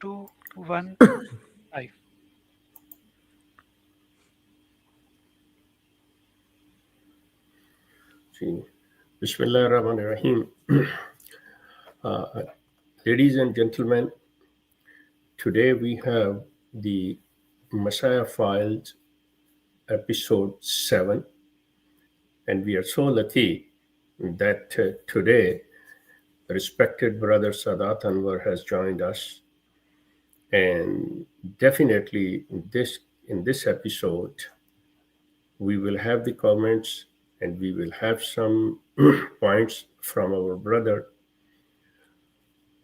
2, 1, 5. See, Bismillah Rahman Rahim. Uh, Ladies and gentlemen, today we have the Messiah Files episode 7, and we are so lucky that today respected brother Sadat Anwar has joined us. And definitely in this episode, we will have the comments and we will have some points from our brother,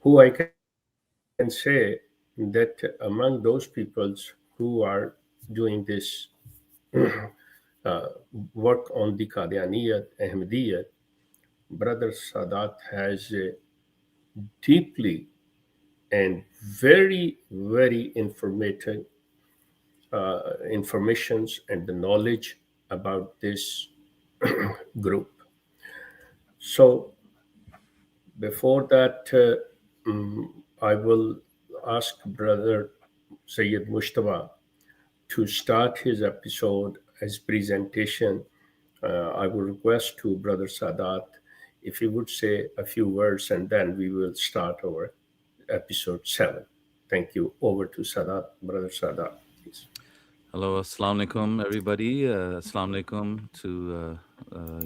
who I can say that among those peoples who are doing this uh, work on the Qadianiyat, Ahmadiyyat, brother Sadat has deeply and very, very informations and the knowledge about this group. So before that, I will ask brother Syed Mujtaba to start his episode as presentation. I will request to brother Sadat if he would say a few words, and then we will start our episode 7. Thank you. Over to Sadat, brother Sadat, please. Hello, assalamu alaikum, everybody. Assalamu alaikum to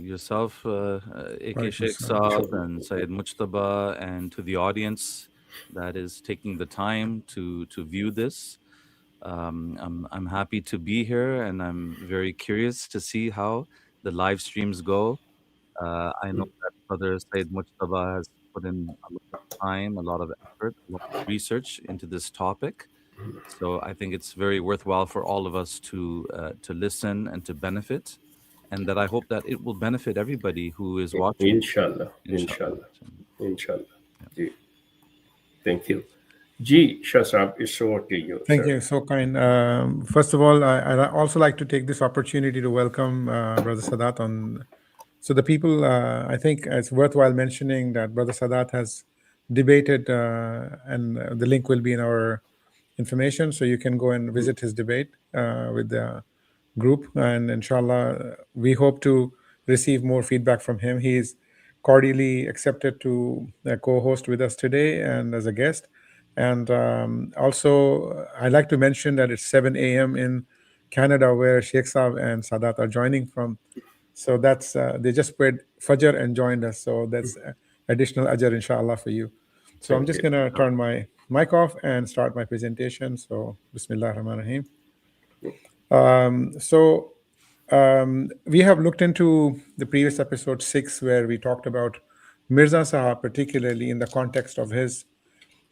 yourself, AK Walaikum Sheikh salam. Saab and Syed Mujtaba, and to the audience that is taking the time to view this. I'm happy to be here, and I'm very curious to see how the live streams go. I know that Brother Syed Mujtaba has put in a lot of time, a lot of effort, a lot of research into this topic. So I think it's very worthwhile for all of us to listen and to benefit, and that I hope that it will benefit everybody who is watching. Inshallah, Inshallah. inshallah, inshallah. Ji, thank you. Ji, Shasab, it's over to you, Thank sir. you. So kind. First of all, I'd also like to take this opportunity to welcome Brother Sadat on. So the people, I think it's worthwhile mentioning that Brother Sadat has debated, and the link will be in our information, so you can go and visit his debate with the group. And inshallah, we hope to receive more feedback from him. He is cordially accepted to co-host with us today and as a guest. And also, I'd like to mention that it's 7 a.m. in Canada, where Sheikh Saab and Sadat are joining from. So that's they just prayed Fajr and joined us. So that's additional ajr, inshallah, for you. So I'm Thank just you. gonna turn my mic off and start my presentation. So Bismillah ar-Rahman ar-Rahim. We have looked into the previous episode 6, where we talked about Mirza Sahab, particularly in the context of his,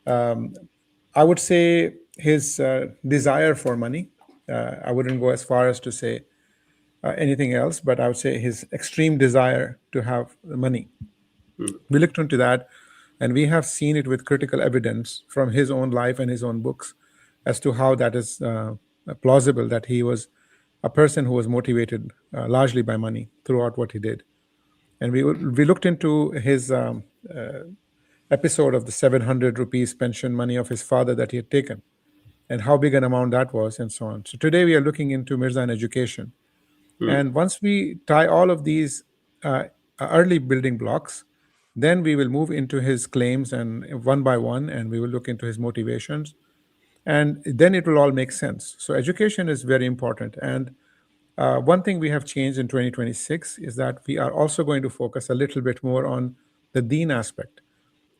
I would say, his desire for money. I wouldn't go as far as to say anything else, but I would say his extreme desire to have the money. We looked into that, and we have seen it with critical evidence from his own life and his own books as to how that is plausible, that he was a person who was motivated largely by money throughout what he did. And we looked into his episode of the 700 rupees pension money of his father that he had taken, and how big an amount that was, and so on. So today we are looking into Mirza and education. And once we tie all of these early building blocks, then we will move into his claims and one by one, and we will look into his motivations. And then it will all make sense. So education is very important. And one thing we have changed in 2026 is that we are also going to focus a little bit more on the deen aspect,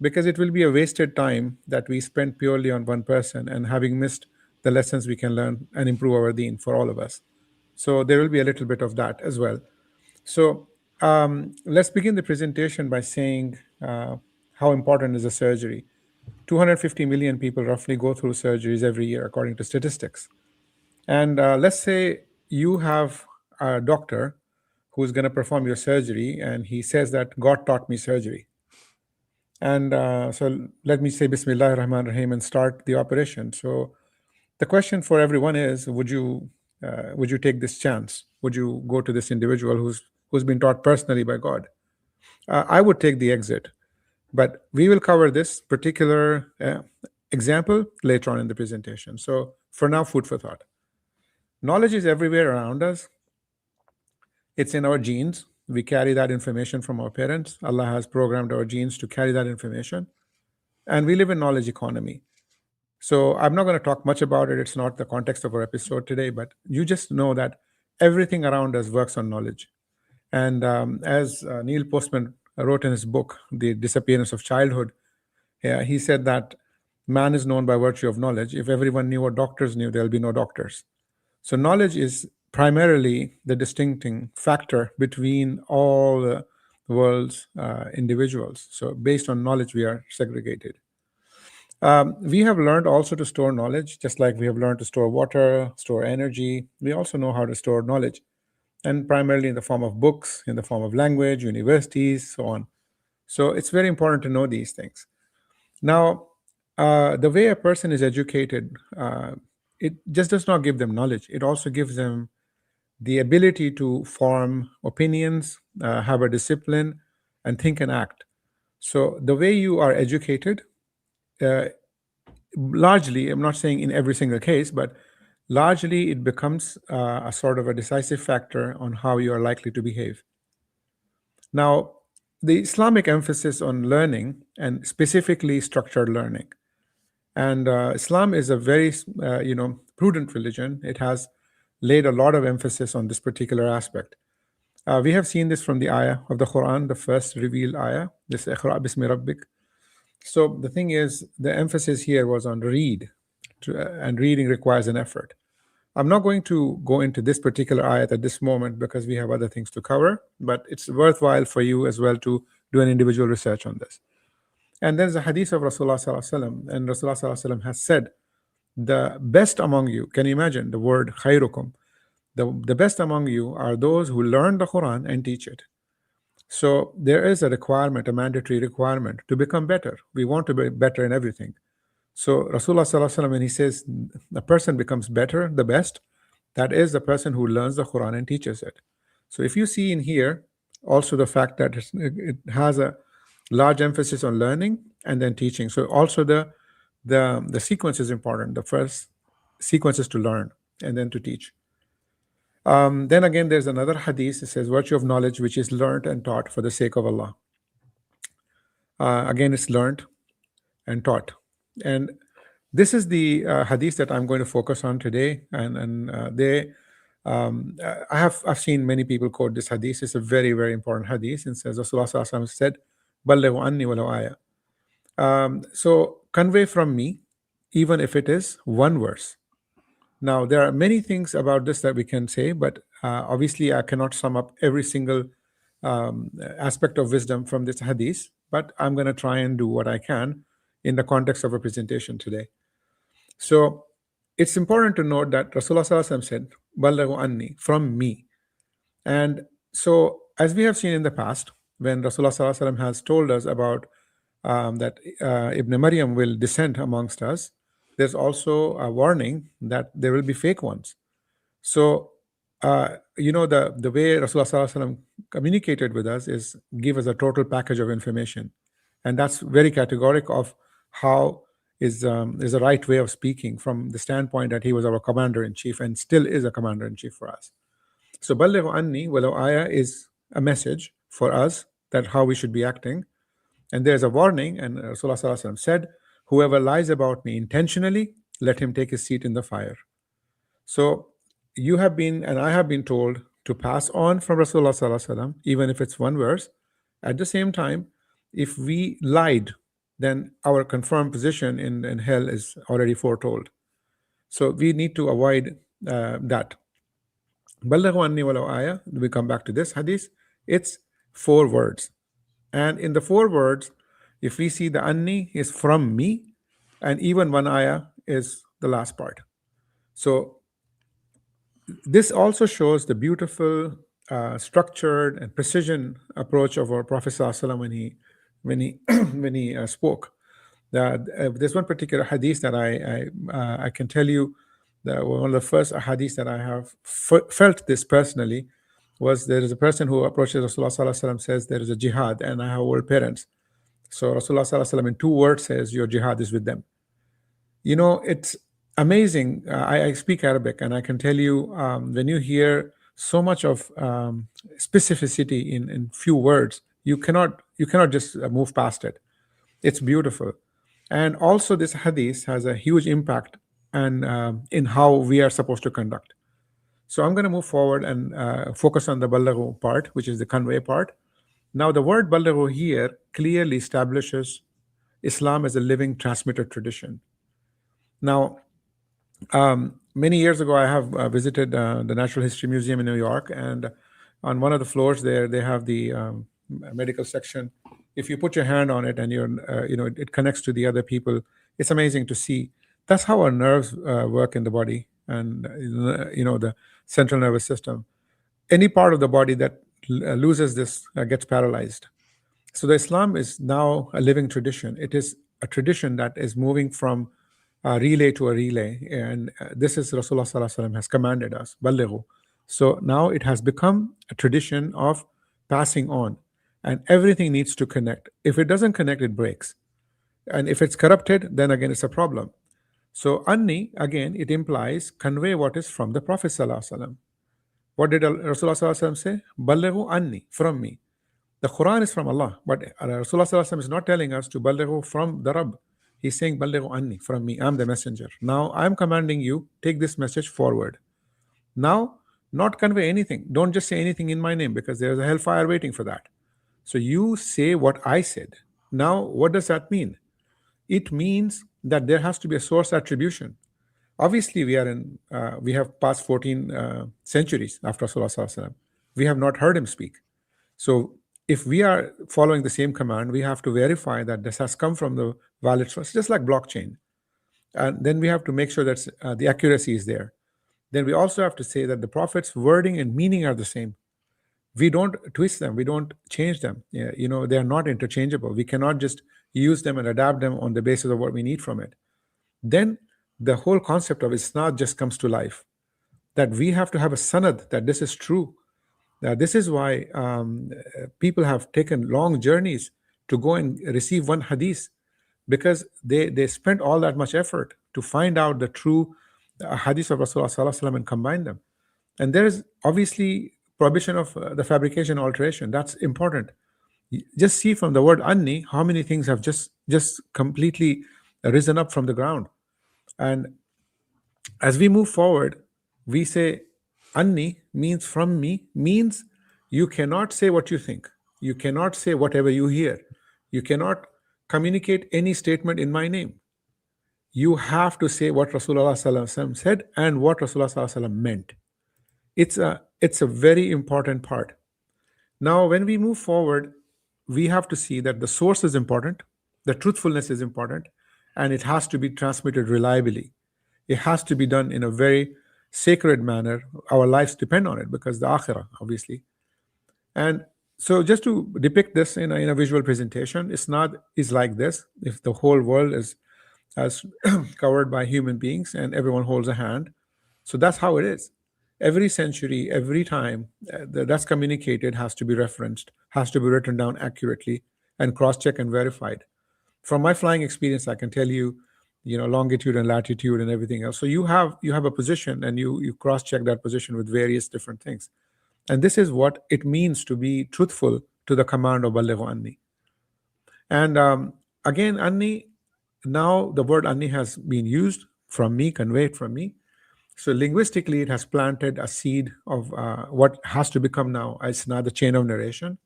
because it will be a wasted time that we spend purely on one person and having missed the lessons we can learn and improve our deen for all of us. So there will be a little bit of that as well. So let's begin the presentation by saying how important is a surgery. 250 million people roughly go through surgeries every year, according to statistics. And let's say you have a doctor who's going to perform your surgery, and he says that God taught me surgery. And so let me say Bismillah ar-Rahman ar-Rahim and start the operation. So the question for everyone is, would you take this chance? Would you go to this individual who's been taught personally by God? I would take the exit. But we will cover this particular Example later on in the presentation. So for now, food for thought. Knowledge is everywhere around us. It's in our genes. We carry that information from our parents. Allah has programmed our genes to carry that information. And we live in knowledge economy. So I'm not going to talk much about it. It's not the context of our episode today, but you just know that everything around us works on knowledge. And as Neil Postman wrote in his book, The Disappearance of Childhood, he said that man is known by virtue of knowledge. If everyone knew what doctors knew, there'll be no doctors. So knowledge is primarily the distincting factor between all the world's individuals. So based on knowledge, we are segregated. We have learned also to store knowledge, just like we have learned to store water, store energy. We also know how to store knowledge, and primarily in the form of books, in the form of language, universities, so on. So it's very important to know these things. Now, the way a person is educated, it just does not give them knowledge. It also gives them the ability to form opinions, have a discipline, and think and act. So the way you are educated, largely, I'm not saying in every single case, but largely it becomes a sort of a decisive factor on how you are likely to behave. Now, the Islamic emphasis on learning, and specifically structured learning, and Islam is a very prudent religion. It has laid a lot of emphasis on this particular aspect. We have seen this from the ayah of the Quran, the first revealed ayah, this Iqra bismi rabbik. So the thing is, the emphasis here was on read, and reading requires an effort. I'm not going to go into this particular ayat at this moment because we have other things to cover, but it's worthwhile for you as well to do an individual research on this. And there's a hadith of Rasulullah Sallallahu Alaihi Wasallam, and Rasulullah Sallallahu Alaihi Wasallam has said, the best among you, can you imagine the word khairukum? The best among you are those who learn the Quran and teach it. So there is a requirement, a mandatory requirement to become better. We want to be better in everything. So Rasulullah Sallallahu Alaihi Wasallam, when he says a person becomes better, the best, that is the person who learns the Quran and teaches it. So if you see in here also the fact that it has a large emphasis on learning and then teaching. So also the sequence is important. The first sequence is to learn and then to teach. Then again, there's another hadith. It says, virtue of knowledge which is learned and taught for the sake of Allah. Again, it's learned and taught. And this is the hadith that I'm going to focus on today. And I've seen many people quote this hadith. It's a very, very important hadith. It says, Rasulullah Sallallahu Alaihi Wasallam said, "Ballighu anni walau ayah." So convey from me, even if it is one verse. Now, there are many things about this that we can say, but obviously I cannot sum up every single aspect of wisdom from this hadith, but I'm going to try and do what I can in the context of a presentation today. So it's important to note that Rasulullah Sallallahu Alaihi Wasallam said, "Ballighu anni," from me. And so, as we have seen in the past, when Rasulullah Sallallahu Alaihi Wasallam has told us about that Ibn Maryam will descend amongst us, there's also a warning that there will be fake ones. So, the way Rasulullah Sallallahu Alaihi Wasallam communicated with us is give us a total package of information. And that's very categoric of how is the right way of speaking from the standpoint that he was our commander-in-chief and still is a commander-in-chief for us. So, Ballighu anni walau ayah is a message for us that how we should be acting. And there's a warning, and Rasulullah Sallallahu Alaihi Wasallam said, whoever lies about me intentionally, let him take his seat in the fire. So you have been, and I have been told to pass on from Rasulullah Sallallahu Alaihi Wasallam, even if it's one verse. At the same time, if we lied, then our confirmed position in hell is already foretold. So we need to avoid that. Ballighu anni walau ayah, we come back to this hadith, it's 4 words. And in the 4 words, if we see the anni is from me, and even one ayah is the last part. So this also shows the beautiful, structured and precision approach of our Prophet ﷺ when he spoke. There's one particular hadith that I can tell you that one of the first hadiths that I have felt this personally was there is a person who approaches Rasulullah ﷺ, says there is a jihad and I have old parents. So Rasulullah ﷺ in 2 words says your jihad is with them. It's amazing. I speak Arabic, and I can tell you, when you hear so much of specificity in few words, you cannot just move past it. It's beautiful. And also, this hadith has a huge impact and in how we are supposed to conduct. So I'm going to move forward and focus on the balaghu part, which is the convey part. Now, the word balaghu here clearly establishes Islam as a living transmitted tradition. Now, many years ago, I have visited the Natural History Museum in New York, and on one of the floors there, they have the medical section. If you put your hand on it and it connects to the other people, it's amazing to see. That's how our nerves work in the body, and the central nervous system. Any part of the body that loses this gets paralyzed. So the Islam is now a living tradition. It is a tradition that is moving from a relay to a relay, and this is Rasulullah Sallallahu Alaihi Wasallam has commanded us, Ballighu. So now it has become a tradition of passing on, and everything needs to connect. If it doesn't connect, it breaks, and if it's corrupted, then again it's a problem. So anni, again, it implies convey what is from the Prophet Sallallahu Alaihi Wasallam. What did Rasulullah Sallallahu Alaihi Wasallam say? Ballighu anni, from me. The Quran is from Allah, but Rasulullah Sallallahu Alaihi Wasallam is not telling us to ballighu from the Rabb. He's saying ballighu anni, from me. I'm the messenger. Now I'm commanding you, take this message forward. Now, not convey anything. Don't just say anything in my name, because there's a hellfire waiting for that. So you say what I said. Now, what does that mean? It means that there has to be a source attribution. Obviously, we have passed 14 centuries after Rasulullah Sallallahu Alaihi Wasallam. We have not heard him speak. So if we are following the same command, we have to verify that this has come from the valid source, just like blockchain. And then we have to make sure that the accuracy is there. Then we also have to say that the Prophet's wording and meaning are the same. We don't twist them. We don't change them. They are not interchangeable. We cannot just use them and adapt them on the basis of what we need from it. Then the whole concept of isnad just comes to life. That we have to have a sanad that this is true. This is why people have taken long journeys to go and receive one hadith, because they spent all that much effort to find out the true hadith of Rasulullah Sallallahu Alaihi Wasallam and combine them. And there is obviously prohibition of the fabrication alteration. That's important. Just see from the word anni how many things have just completely risen up from the ground. And as we move forward, we say anni means from me, means you cannot say what you think. You cannot say whatever you hear. You cannot communicate any statement in my name. You have to say what Rasulullah Sallallahu Alaihi Wasallam said and what Rasulullah Sallallahu Alaihi Wasallam meant. It's a very important part. Now, when we move forward, we have to see that the source is important, the truthfulness is important, and it has to be transmitted reliably. It has to be done in a very sacred manner. Our lives depend on it, because the akhirah, obviously. And so just to depict this in a visual presentation, isnad is like this. If the whole world is as covered by human beings and everyone holds a hand, so that's how it is. Every century, every time that's communicated has to be referenced, has to be written down accurately and cross-checked and verified. From my flying experience, I can tell you, longitude and latitude and everything else. So you have a position, and you cross-check that position with various different things. And this is what it means to be truthful to the command of Ballighu Anni. And again, Anni, now the word Anni has been used, from me, conveyed from me. So linguistically, it has planted a seed of what has to become now. It's now the chain of narration.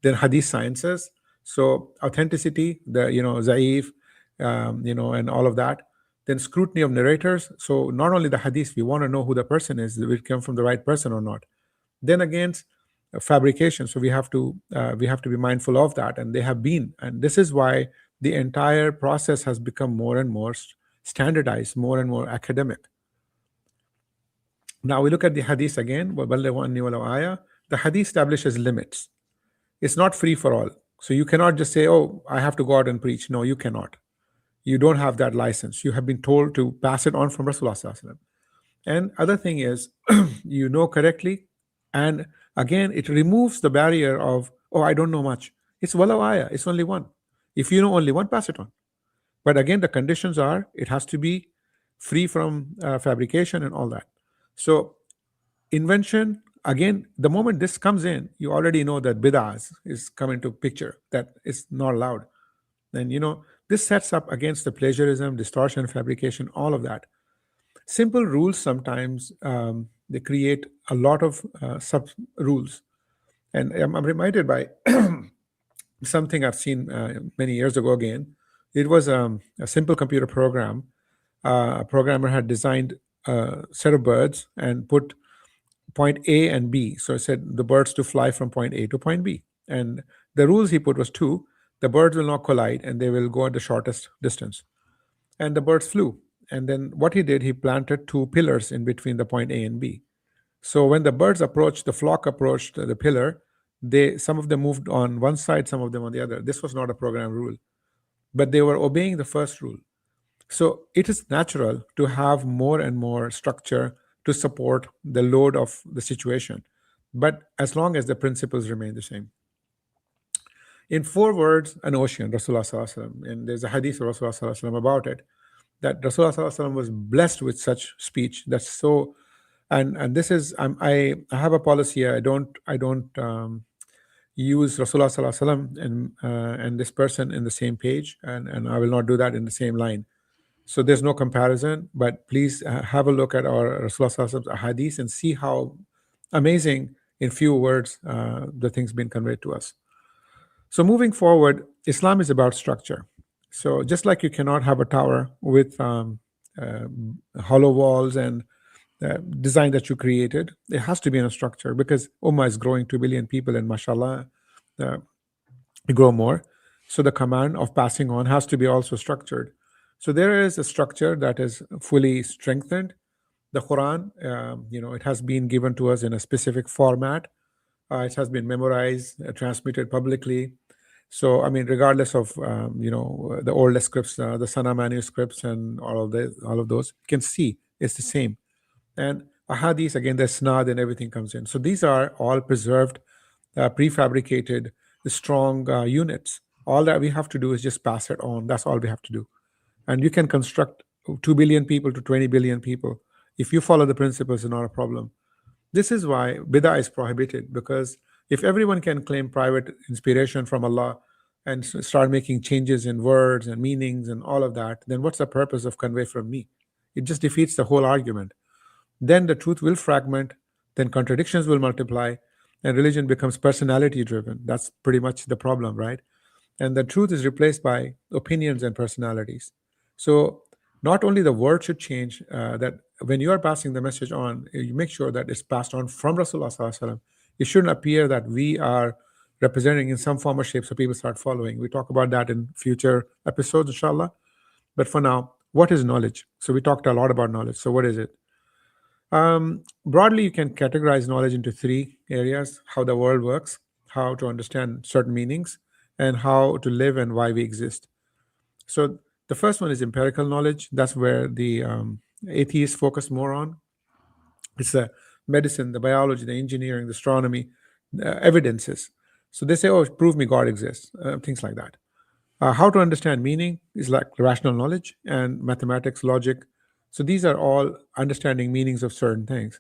Then hadith sciences. So authenticity, the zaif, and all of that. Then scrutiny of narrators. So not only the hadith, we want to know who the person is, will it come from the right person or not. Then again, fabrication. So we have to be mindful of that, and they have been. And this is why the entire process has become more and more standardized, more and more academic. Now we look at the hadith again. The hadith establishes limits. It's not free for all. So you cannot just say, oh, I have to go out and preach. No, you cannot. You don't have that license. You have been told to pass it on from Rasulullah Sallallahu Alaihi Wasallam. And other thing is, you know correctly. And again, it removes the barrier of, oh, I don't know much. It's walau ayah. It's only one. If you know only one, pass it on. But again, the conditions are it has to be free from fabrication and all that. So invention, again, the moment this comes in, you already know that bid'ah is coming to picture, that is not allowed. And this sets up against the plagiarism, distortion, fabrication, all of that. Simple rules sometimes they create a lot of sub rules. And I'm reminded by something I've seen many years ago again. It was a simple computer program. A programmer had designed a set of birds and put point A and B. So it said the birds to fly from point A to point B. And the rules he put was two: the birds will not collide and they will go at the shortest distance. And the birds flew. And then what he did, he planted two pillars in between the point A and B. So when the birds approached, the flock approached the pillar, some of them moved on one side, some of them on the other. This was not a program rule, but they were obeying the first rule. So it is natural to have more and more structure to support the load of the situation, but as long as the principles remain the same. In 4 words, an ocean, Rasulullah Sallallahu Alaihi Wasallam, and there's a hadith of Rasulullah Sallallahu Alaihi Wasallam about it, that Rasulullah Sallallahu Alaihi Wasallam was blessed with such speech. That's so, and this is I have a policy. I don't use Rasulullah Sallallahu Alaihi Wasallam and this person in the same page, and I will not do that in the same line. So there's no comparison, but please have a look at our Rasulullah Sallallahu Alaihi Wasallam's hadith and see how amazing in few words the things been conveyed to us. So moving forward, Islam is about structure. So just like you cannot have a tower with hollow walls and design that you created, it has to be in a structure, because Ummah is growing 2 billion people, and mashallah, grow more. So the command of passing on has to be also structured. So there is a structure that is fully strengthened. The Quran, it has been given to us in a specific format. It has been memorized, transmitted publicly. So, I mean, regardless of, the oldest scripts, the Sana manuscripts and all of those, you can see it's the same. And ahadith, again, the snad and everything comes in. So these are all preserved, prefabricated, strong units. All that we have to do is just pass it on. That's all we have to do. And you can construct 2 billion people to 20 billion people. If you follow the principles, it's not a problem. This is why bid'ah is prohibited, because if everyone can claim private inspiration from Allah and start making changes in words and meanings and all of that, then what's the purpose of convey from me? It just defeats the whole argument. Then the truth will fragment, then contradictions will multiply, and religion becomes personality driven. That's pretty much the problem, right? And the truth is replaced by opinions and personalities. So not only the word should change, that when you are passing the message on, you make sure that it's passed on from Rasulullah Sallallahu Alaihi Wasallam. It shouldn't appear that we are representing in some form or shape so people start following. We talk about that in future episodes, inshallah. But for now, what is knowledge? So we talked a lot about knowledge. So what is it? Broadly, you can categorize knowledge into 3 areas: how the world works, how to understand certain meanings, and how to live and why we exist. So the first one is empirical knowledge. That's where the atheists focus more on. It's the medicine, the biology, the engineering, the astronomy, evidences. So they say, oh, prove me God exists, things like that. How to understand meaning is like rational knowledge and mathematics, logic. So these are all understanding meanings of certain things.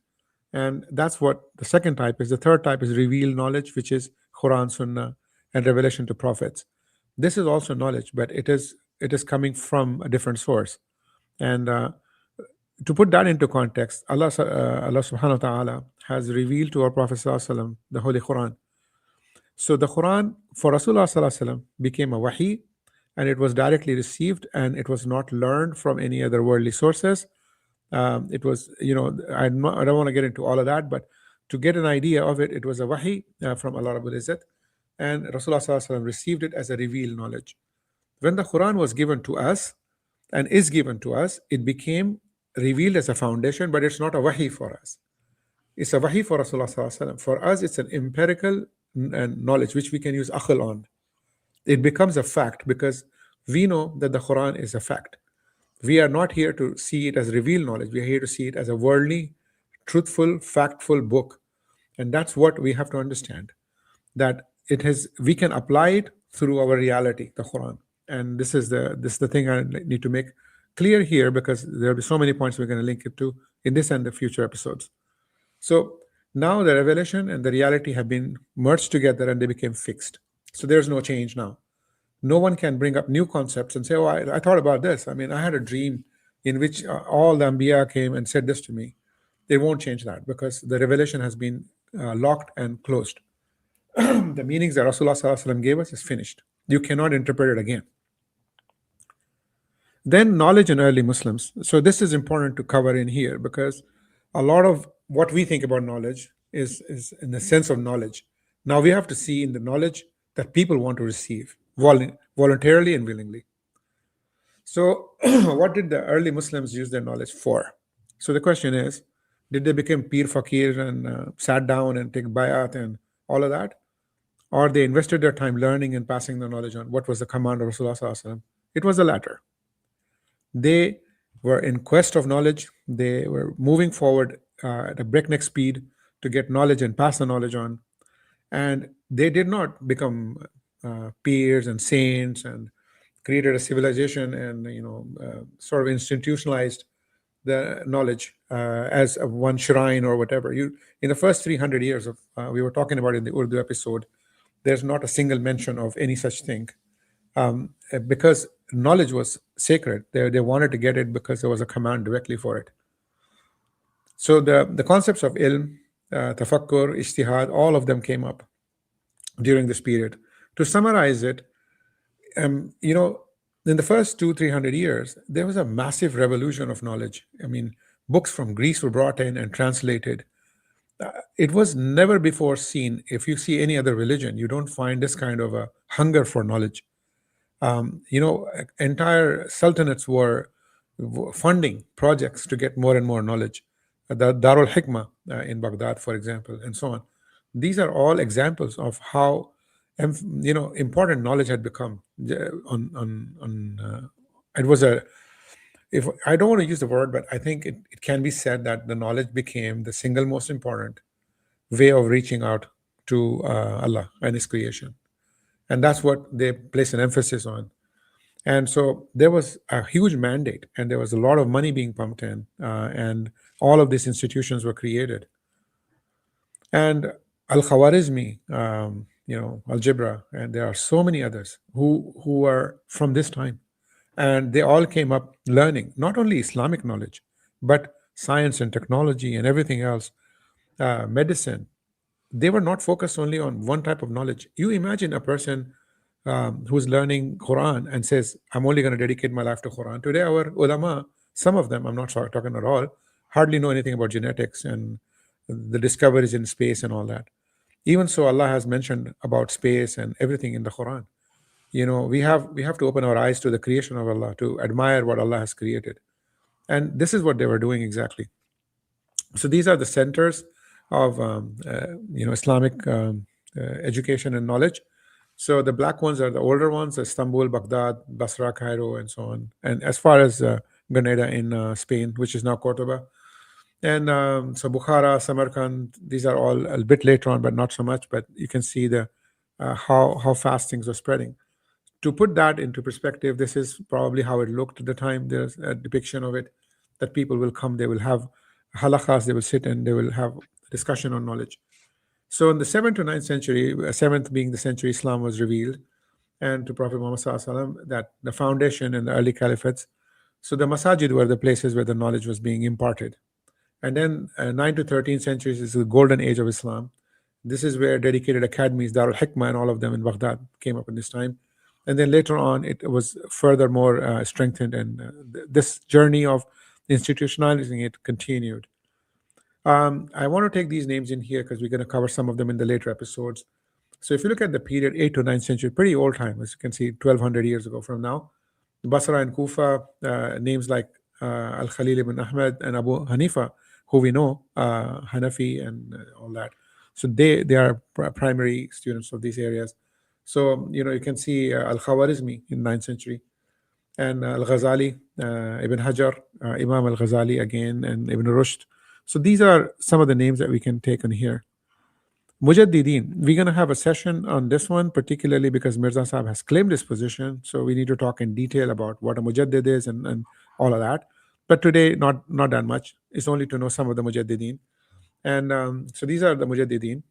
And that's what the second type is. The third type is revealed knowledge, which is Quran, Sunnah, and revelation to prophets. This is also knowledge, but it is coming from a different source. And to put that into context, Allah subhanahu wa ta'ala has revealed to our Prophet sallallahu alaihi wasallam the Holy Quran. So the Quran for Rasulullah sallallahu alaihi wasallam became a wahi, and it was directly received, and it was not learned from any other worldly sources. It was, I don't want to get into all of that, but to get an idea of it, it was a wahi from Allah Rabbul Izzat, and Rasulullah sallallahu alaihi wasallam received it as a revealed knowledge. When the Quran was given to us and is given to us, it became revealed as a foundation, but it's not a wahi for us. It's a wahi for Rasulullah sallallahu alaihi wasallam. For us, it's an empirical knowledge which we can use aql on. It becomes a fact because we know that the Quran is a fact. We are not here to see it as revealed knowledge. We are here to see it as a worldly, truthful, factful book. And that's what we have to understand, that we can apply it through our reality, the Quran. and this is the thing I need to make clear here, because there'll be so many points we're going to link it to in this and the future episodes. So now the revelation and the reality have been merged together and they became fixed. So there's no change now. No one can bring up new concepts and say, oh, I thought about this. I mean, I had a dream in which all the Anbiya came and said this to me. They won't change that because the revelation has been locked and closed. The meanings that Rasulullah Sallallahu Alaihi Wasallam gave us is finished. You cannot interpret it again. Then knowledge in early Muslims. So this is important to cover in here, because a lot of what we think about knowledge is in the sense of knowledge. Now we have to see in the knowledge that people want to receive voluntarily and willingly. So what did the early Muslims use their knowledge for? So the question is, did they become pir fakir and sat down and take bayat and all of that? Or they invested their time learning and passing the knowledge on? What was the command of Rasulullah Sallallahu Alaihi Wasallam? It was the latter. They were in quest of knowledge. They were moving forward at a breakneck speed to get knowledge and pass the knowledge on. And they did not become peers and saints and created a civilization and sort of institutionalized the knowledge as a one shrine or whatever. In the first 300 years of we were talking about in the Urdu episode, there's not a single mention of any such thing, because knowledge was sacred. They wanted to get it because there was a command directly for it. So the concepts of ilm, tafakkur, ijtihad, all of them came up during this period. To summarize it, in the first 200-300 years, there was a massive revolution of knowledge. I mean, books from Greece were brought in and translated. It was never before seen. If you see any other religion, you don't find this kind of a hunger for knowledge. Entire sultanates were funding projects to get more and more knowledge. The Darul Hikmah in Baghdad, for example, and so on. These are all examples of how important knowledge had become. It was if I don't want to use the word, but I think it can be said that the knowledge became the single most important way of reaching out to Allah and His creation. And that's what they place an emphasis on. And so there was a huge mandate, and there was a lot of money being pumped in, and all of these institutions were created. And Al-Khawarizmi, algebra, and there are so many others who are from this time. And they all came up learning not only Islamic knowledge, but science and technology and everything else, medicine. They were not focused only on one type of knowledge. You imagine a person who's learning Quran and says, I'm only going to dedicate my life to Quran. Today, our ulama, some of them, I'm not talking at all, hardly know anything about genetics and the discoveries in space and all that. Even so, Allah has mentioned about space and everything in the Quran. We have to open our eyes to the creation of Allah, to admire what Allah has created. And this is what they were doing exactly. So these are the centers of Islamic education and knowledge. So the black ones are the older ones: Istanbul, Baghdad, Basra, Cairo, and so on. And as far as Granada in Spain, which is now Cordoba. And so Bukhara, Samarkand, these are all a bit later on, but not so much. But you can see the how fast things are spreading. To put that into perspective, this is probably how it looked at the time. There's a depiction of it, that people will come, they will have halakas, they will sit and they will have discussion on knowledge. So in the 7th to 9th century, 7th being the century Islam was revealed, and to Prophet Muhammad Sallallahu Alaihi Wasallam, that the foundation and the early caliphates. So the masajid were the places where the knowledge was being imparted. And then 9th to 13th centuries is the golden age of Islam. This is where dedicated academies, Darul Hikmah and all of them in Baghdad came up in this time. And then later on, it was furthermore strengthened, and this journey of institutionalizing it continued. I want to take these names in here because we're going to cover some of them in the later episodes. So if you look at the period 8th to 9th century, pretty old time, as you can see, 1200 years ago from now. Basra and Kufa, names like Al-Khalil ibn Ahmad and Abu Hanifa, who we know, Hanafi and all that. So they are primary students of these areas. So, you can see Al-Khawarizmi in 9th century, and Al-Ghazali, Ibn Hajar, Imam Al-Ghazali again, and Ibn Rushd. So these are some of the names that we can take on here. Mujaddideen, we're going to have a session on this one, particularly because Mirza Sahib has claimed this position. So we need to talk in detail about what a Mujaddid is and all of that. But today, not that much. It's only to know some of the Mujaddideen. And so these are the Mujaddideen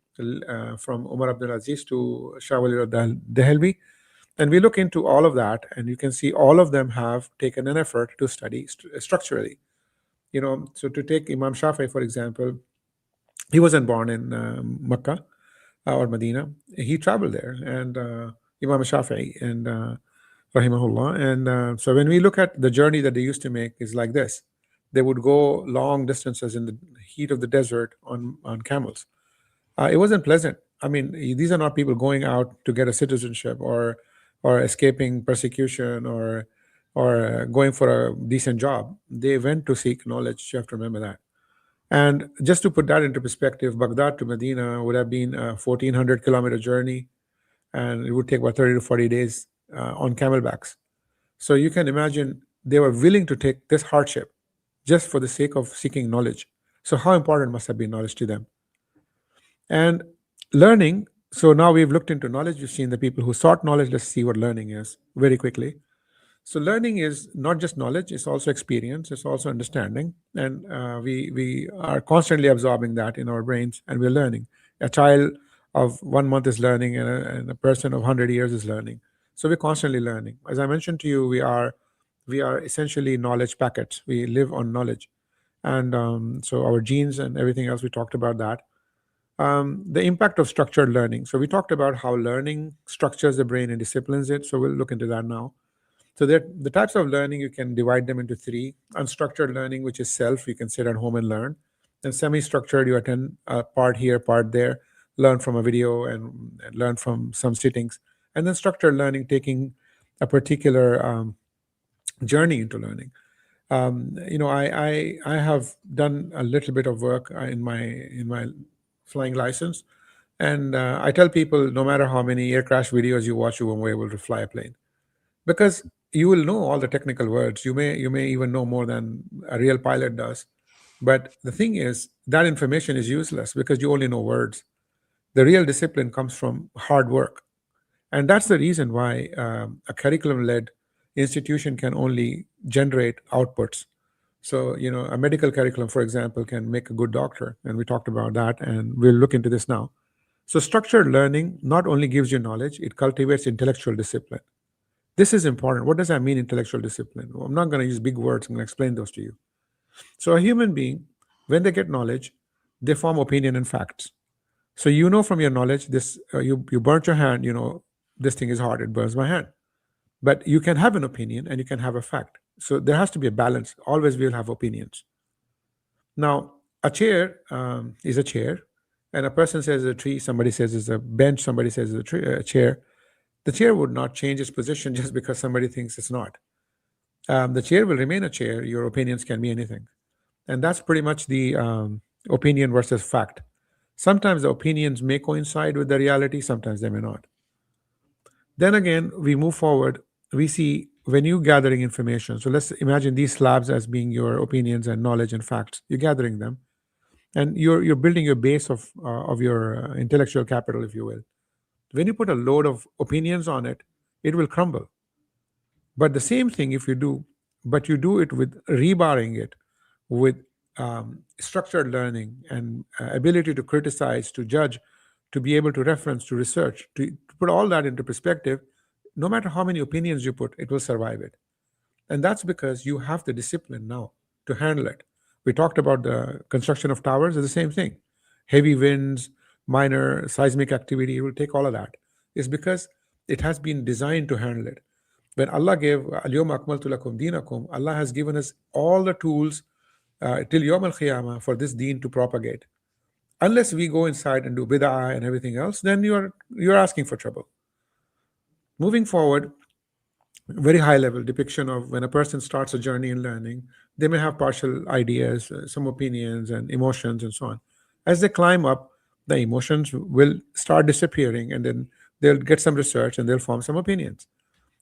from Umar Abdul Aziz to Shah Wali Dehelvi. And we look into all of that, and you can see all of them have taken an effort to study structurally. So to take Imam Shafi'i, for example, he wasn't born in Makkah or Medina. He traveled there, and Imam Shafi'i and rahimahullah. And so when we look at the journey that they used to make is like this. They would go long distances in the heat of the desert on camels. It wasn't pleasant. I mean, these are not people going out to get a citizenship or escaping persecution or going for a decent job. They went to seek knowledge. You have to remember that. And just to put that into perspective, Baghdad to Medina would have been a 1,400-kilometer journey, and it would take about 30 to 40 days on camelbacks. So you can imagine they were willing to take this hardship just for the sake of seeking knowledge. So how important must have been knowledge to them? And learning, so now we've looked into knowledge, we've seen the people who sought knowledge. Let's see what learning is very quickly. So learning is not just knowledge, it's also experience, it's also understanding. And we are constantly absorbing that in our brains, and we're learning. A child of 1 month is learning, and a person of 100 years is learning. So we're constantly learning. As I mentioned to you, we are essentially knowledge packets. We live on knowledge. And so our genes and everything else, we talked about that. The impact of structured learning. So we talked about how learning structures the brain and disciplines it. So we'll look into that now. So the types of learning, you can divide them into three. Unstructured learning, which is self, you can sit at home and learn. Then semi-structured, you attend a part here, part there, learn from a video and learn from some sittings. And then structured learning, taking a particular journey into learning. I have done a little bit of work in my flying license, and I tell people, no matter how many air crash videos you watch, you won't be able to fly a plane, because you will know all the technical words. You may even know more than a real pilot does. But the thing is, that information is useless because you only know words. The real discipline comes from hard work. And that's the reason why a curriculum-led institution can only generate outputs. So, a medical curriculum, for example, can make a good doctor. And we talked about that, and we'll look into this now. So structured learning not only gives you knowledge, it cultivates intellectual discipline. This is important. What does that mean, intellectual discipline? Well, I'm not going to use big words. I'm going to explain those to you. So a human being, when they get knowledge, they form opinion and facts. So from your knowledge, this you burnt your hand, this thing is hard, it burns my hand. But you can have an opinion and you can have a fact. So there has to be a balance. Always we'll have opinions. Now, a chair is a chair, and a person says a tree, somebody says it's a bench, somebody says it's a chair. The chair would not change its position just because somebody thinks it's not. The chair will remain a chair. Your opinions can be anything. And that's pretty much the opinion versus fact. Sometimes the opinions may coincide with the reality, sometimes they may not. Then again, we move forward. We see when you're gathering information. So let's imagine these slabs as being your opinions and knowledge and facts. You're gathering them, and you're building your base of your intellectual capital, if you will. When you put a load of opinions on it, it will crumble. But the same thing if you do, but you do it with rebarring it, with structured learning and ability to criticize, to judge, to be able to reference, to research, to put all that into perspective, no matter how many opinions you put, it will survive it. And that's because you have the discipline now to handle it. We talked about the construction of towers, it's the same thing. Heavy winds, minor seismic activity, it will take all of that. It's because it has been designed to handle it. When Allah gave Al-Yawma Akmaltu Lakum Dinakum, Allah has given us all the tools till Yawm al-Qiyamah for this deen to propagate. Unless we go inside and do bid'ah and everything else, then you're asking for trouble. Moving forward, very high level depiction of when a person starts a journey in learning, they may have partial ideas, some opinions and emotions and so on. As they climb up, the emotions will start disappearing, and then they'll get some research and they'll form some opinions.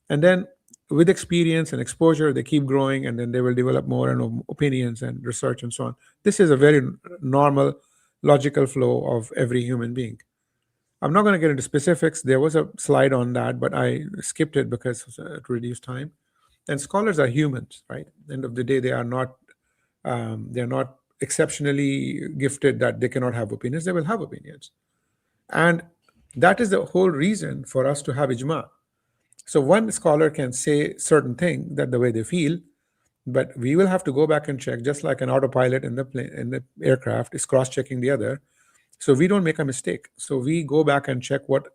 And then with experience and exposure, they keep growing, and then they will develop more and opinions and research and so on. This is a very normal, logical flow of every human being. I'm not going to get into specifics. There was a slide on that, but I skipped it because to reduce time. And scholars are humans, right? End of the day, they're not exceptionally gifted that they cannot have opinions. They will have opinions, and that is the whole reason for us to have ijma. So one scholar can say certain thing that the way they feel, but we will have to go back and check, just like an autopilot in the plane, in the aircraft is cross-checking the other, so we don't make a mistake. So we go back and check what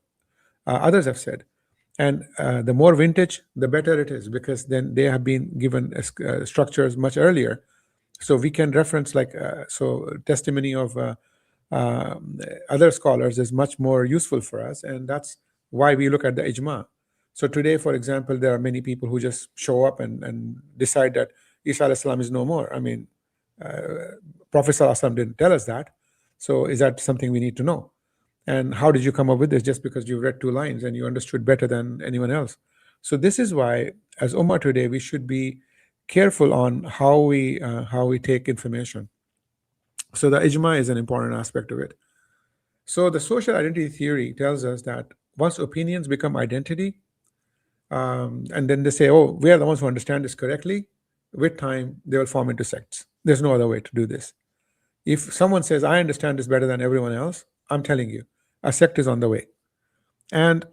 others have said, and the more vintage, the better it is, because then they have been given structures much earlier, so we can reference testimony of other scholars is much more useful for us, and that's why we look at the ijma. So today, for example, there are many people who just show up and decide that Isa alayhi salam is no more. I mean, Prophet sallallahu alaihi wasallam didn't tell us that. So is that something we need to know? And how did you come up with this? Just because you read 2 lines and you understood better than anyone else. So this is why, as Ummah today, we should be careful on how we take information. So the ijma is an important aspect of it. So the social identity theory tells us that once opinions become identity, and then they say, oh, we are the ones who understand this correctly, with time, they will form into sects. There's no other way to do this. If someone says, I understand this better than everyone else, I'm telling you, a sect is on the way. And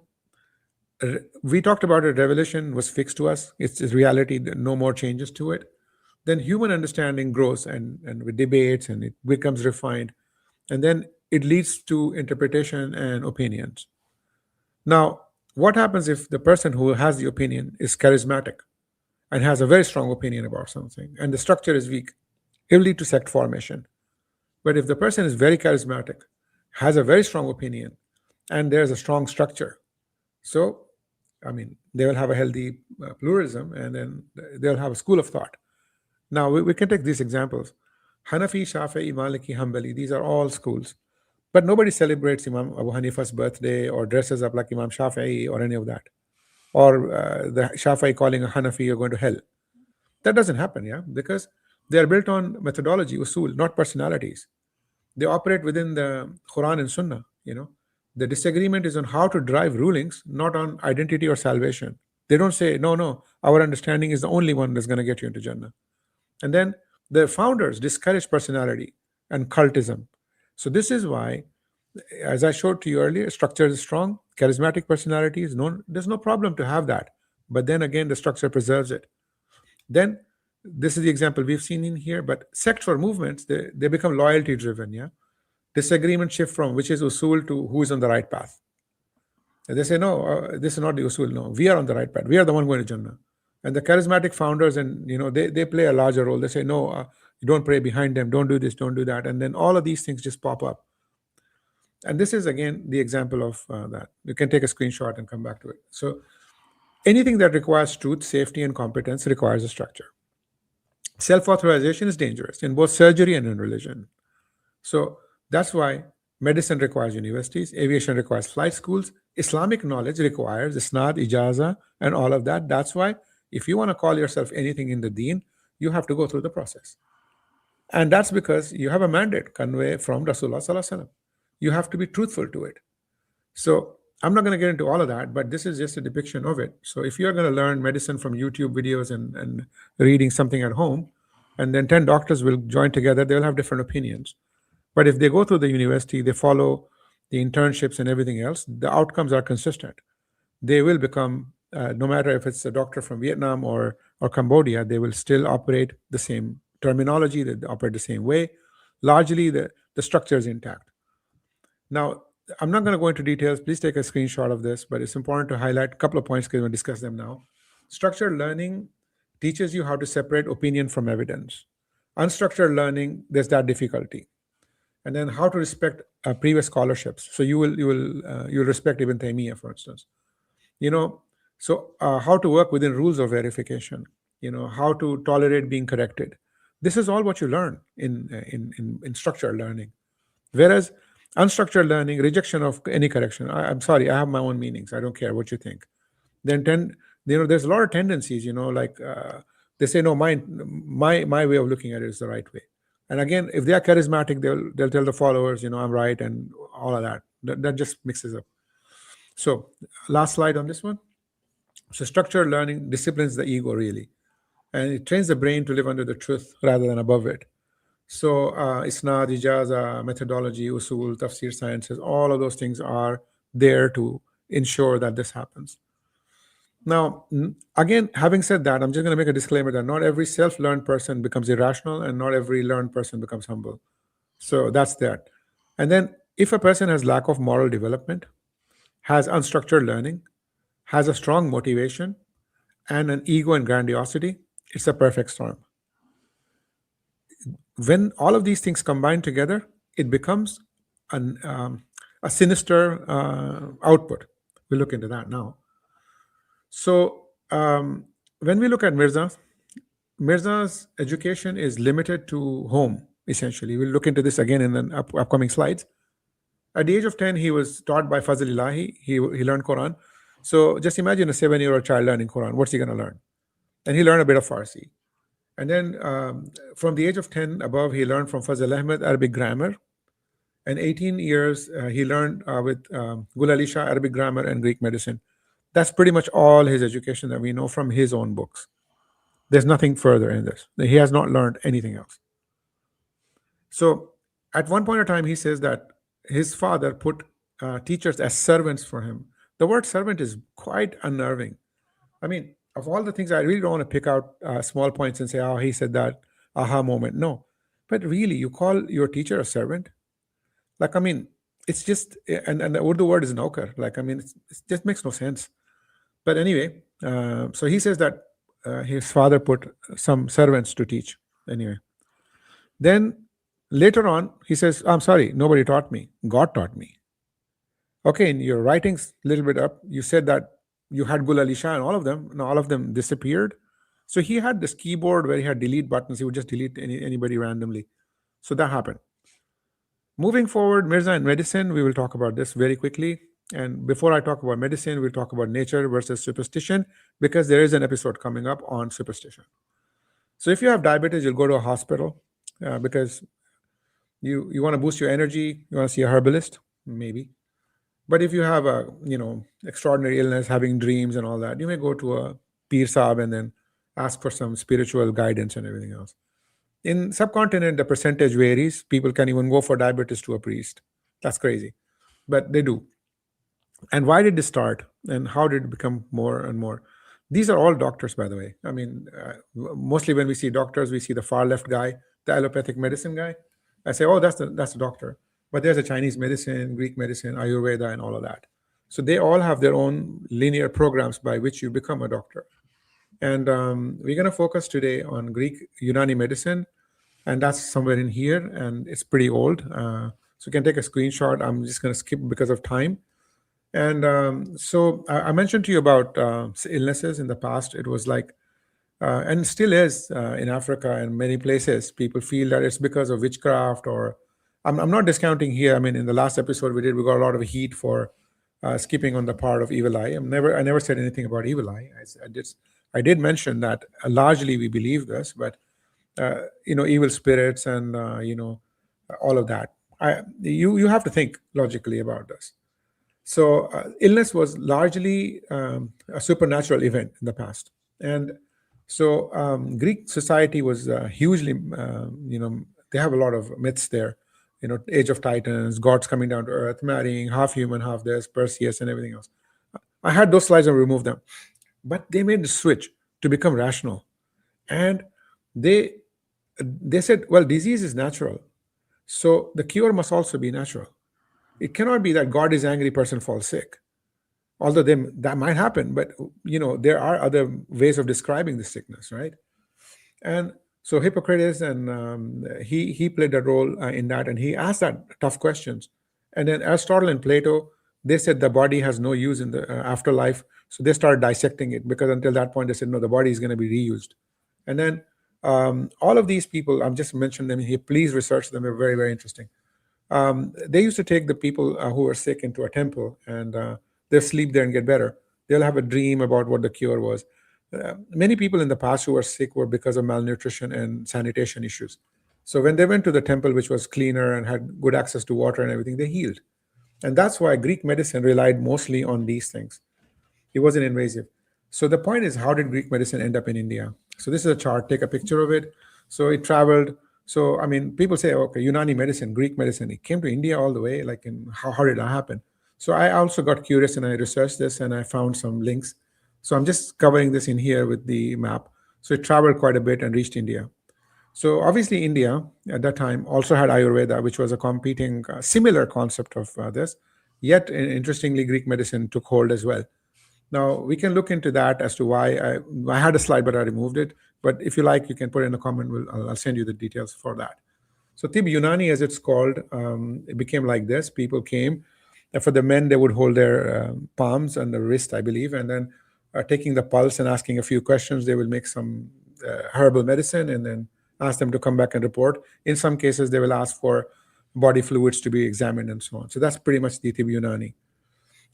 we talked about it, revelation was fixed to us. It's reality, no more changes to it. Then human understanding grows and with debates, and it becomes refined. And then it leads to interpretation and opinions. Now, what happens if the person who has the opinion is charismatic and has a very strong opinion about something, and the structure is weak? It will lead to sect formation. But if the person is very charismatic, has a very strong opinion, and there's a strong structure, so, I mean, they will have a healthy pluralism, and then they'll have a school of thought. Now, we can take these examples. Hanafi, Shafi'i, Maliki, Hanbali, these are all schools. But nobody celebrates Imam Abu Hanifa's birthday or dresses up like Imam Shafi'i or any of that. Or the Shafi'i calling a Hanafi, you're going to hell. That doesn't happen, yeah? Because they are built on methodology, usul, not personalities. They operate within the Quran and Sunnah, The disagreement is on how to drive rulings, not on identity or salvation. They don't say, no, our understanding is the only one that's going to get you into Jannah. And then the founders discourage personality and cultism. So this is why, as I showed to you earlier, structure is strong, charismatic personalities, there's no problem to have that. But then again, the structure preserves it. Then, this is the example we've seen in here, but sects or movements, they become loyalty driven, yeah? Disagreement shift from which is usul to who is on the right path. And they say, no, this is not the usul, no, we are on the right path, we are the one going to Jannah. And the charismatic founders, and they play a larger role. They say, no, you don't pray behind them, don't do this, don't do that. And then all of these things just pop up. And this is, again, the example of that. You can take a screenshot and come back to it. So anything that requires truth, safety, and competence requires a structure. Self-authorization is dangerous in both surgery and in religion. So that's why medicine requires universities, aviation requires flight schools, Islamic knowledge requires isnad, ijaza, and all of that. That's why if you want to call yourself anything in the deen, you have to go through the process. And that's because you have a mandate convey from Rasulullah Sallallahu Alaihi Wasallam. You have to be truthful to it. So I'm not going to get into all of that, but this is just a depiction of it. So if you're going to learn medicine from YouTube videos and reading something at home, and then 10 doctors will join together, they'll have different opinions. But if they go through the university, they follow the internships and everything else, the outcomes are consistent. They will become, no matter if it's a doctor from Vietnam or Cambodia, they will still operate the same terminology, they operate the same way. Largely, the structure is intact. Now, I'm not going to go into details. Please take a screenshot of this, but it's important to highlight a couple of points because we'll discuss them now. Structured learning teaches you how to separate opinion from evidence. Unstructured learning, there's that difficulty. And then how to respect previous scholarships. So you will respect Ibn Taymiyyah, for instance. So how to work within rules of verification. How to tolerate being corrected. This is all what you learn in structured learning. Whereas unstructured learning, rejection of any correction. I'm sorry, I have my own meanings. I don't care what you think. Then there's a lot of tendencies. They say, no, my way of looking at it is the right way. And again, if they are charismatic, they'll tell the followers, I'm right, and all of that. That just mixes up. So last slide on this one. So structured learning disciplines the ego really, and it trains the brain to live under the truth rather than above it. So isnad, ijaza, methodology, usul, tafsir sciences, all of those things are there to ensure that this happens. Now, again, having said that, I'm just going to make a disclaimer that not every self-learned person becomes irrational and not every learned person becomes humble. So that's that. And then if a person has lack of moral development, has unstructured learning, has a strong motivation, and an ego and grandiosity, it's a perfect storm. When all of these things combine together, it becomes a sinister output. We'll look into that now. So when we look at Mirza's education is limited to home, essentially. We'll look into this again in the upcoming slides. At the age of 10, he was taught by Fazl Ilahi. He learned Quran. So just imagine a 7-year-old child learning Quran. What's he going to learn? And he learned a bit of Farsi. And then from the age of 10 above, he learned from Fazl Ahmad Arabic grammar. And 18 years, he learned with Gul Ali Shah Arabic grammar and Greek medicine. That's pretty much all his education that we know from his own books. There's nothing further in this. He has not learned anything else. So at one point in time, he says that his father put teachers as servants for him. The word servant is quite unnerving. I mean, of all the things, I really don't want to pick out small points and say, oh, he said that aha moment. No. But really, you call your teacher a servant? Like, I mean, it's just, and the Urdu word is naukar. Like, I mean, it just makes no sense. But anyway, so he says that his father put some servants to teach. Anyway. Then later on, he says, I'm sorry, nobody taught me. God taught me. Okay, in your writings, a little bit up, you said that you had Gul Ali Shah and all of them disappeared. So he had this keyboard where he had delete buttons. He would just delete anybody randomly. So that happened. Moving forward, Mirza and medicine, we will talk about this very quickly. And before I talk about medicine, we'll talk about nature versus superstition, because there is an episode coming up on superstition. So if you have diabetes, you'll go to a hospital because you want to boost your energy. You want to see a herbalist, maybe. But if you have a extraordinary illness, having dreams and all that, you may go to a Peer Saab and then ask for some spiritual guidance and everything else. In subcontinent, the percentage varies. People can even go for diabetes to a priest. That's crazy, but they do. And why did this start? And how did it become more and more? These are all doctors, by the way. I mean, mostly when we see doctors, we see the far left guy, the allopathic medicine guy. I say, oh, that's the doctor. But there's a Chinese medicine, Greek medicine, Ayurveda, and all of that. So they all have their own linear programs by which you become a doctor. And we're going to focus today on Greek Unani medicine. And that's somewhere in here. And it's pretty old. So you can take a screenshot. I'm just going to skip because of time. And so I mentioned to you about illnesses in the past. It was like, and still is in Africa and many places, people feel that it's because of witchcraft or I'm not discounting here. I mean, in the last episode we got a lot of heat for skipping on the part of evil eye. I never said anything about evil eye. I did mention that largely we believe this, but evil spirits and all of that. You have to think logically about this. So illness was largely a supernatural event in the past, and so Greek society was hugely, they have a lot of myths there. Age of Titans, gods coming down to earth, marrying, half human, half this, Perseus, and everything else. I had those slides and removed them. But they made the switch to become rational. And they said, well, disease is natural. So the cure must also be natural. It cannot be that God is angry, person falls sick. Although that might happen, but there are other ways of describing the sickness, right? And so Hippocrates, and he played a role in that, and he asked that tough questions. And then Aristotle and Plato, they said the body has no use in the afterlife, so they started dissecting it, because until that point they said no, the body is going to be reused. And then all of these people, I've just mentioned them here. Please research them; they're very, very interesting. They used to take the people who were sick into a temple, and they'll sleep there and get better. They'll have a dream about what the cure was. Many people in the past who were sick were because of malnutrition and sanitation issues. So when they went to the temple, which was cleaner and had good access to water and everything, they healed. And that's why Greek medicine relied mostly on these things. It wasn't invasive. So the point is, how did Greek medicine end up in India? So this is a chart. Take a picture of it. So it traveled. So I mean, people say, okay, Unani medicine, Greek medicine, it came to India all the way. Like, in how did that happen? So I also got curious and I researched this and I found some links. So I'm just covering this in here with the map. So it traveled quite a bit and reached India. So obviously, India at that time also had Ayurveda, which was a competing, similar concept of this. Yet, interestingly, Greek medicine took hold as well. Now we can look into that as to why I had a slide, but I removed it. But if you like, you can put it in a comment. I'll send you the details for that. So Tib Unani, as it's called, it became like this. People came. And for the men, they would hold their palms and the wrist, I believe, and then taking the pulse and asking a few questions, they will make some herbal medicine and then ask them to come back and report. In some cases, they will ask for body fluids to be examined and so on. So that's pretty much the Tib Unani.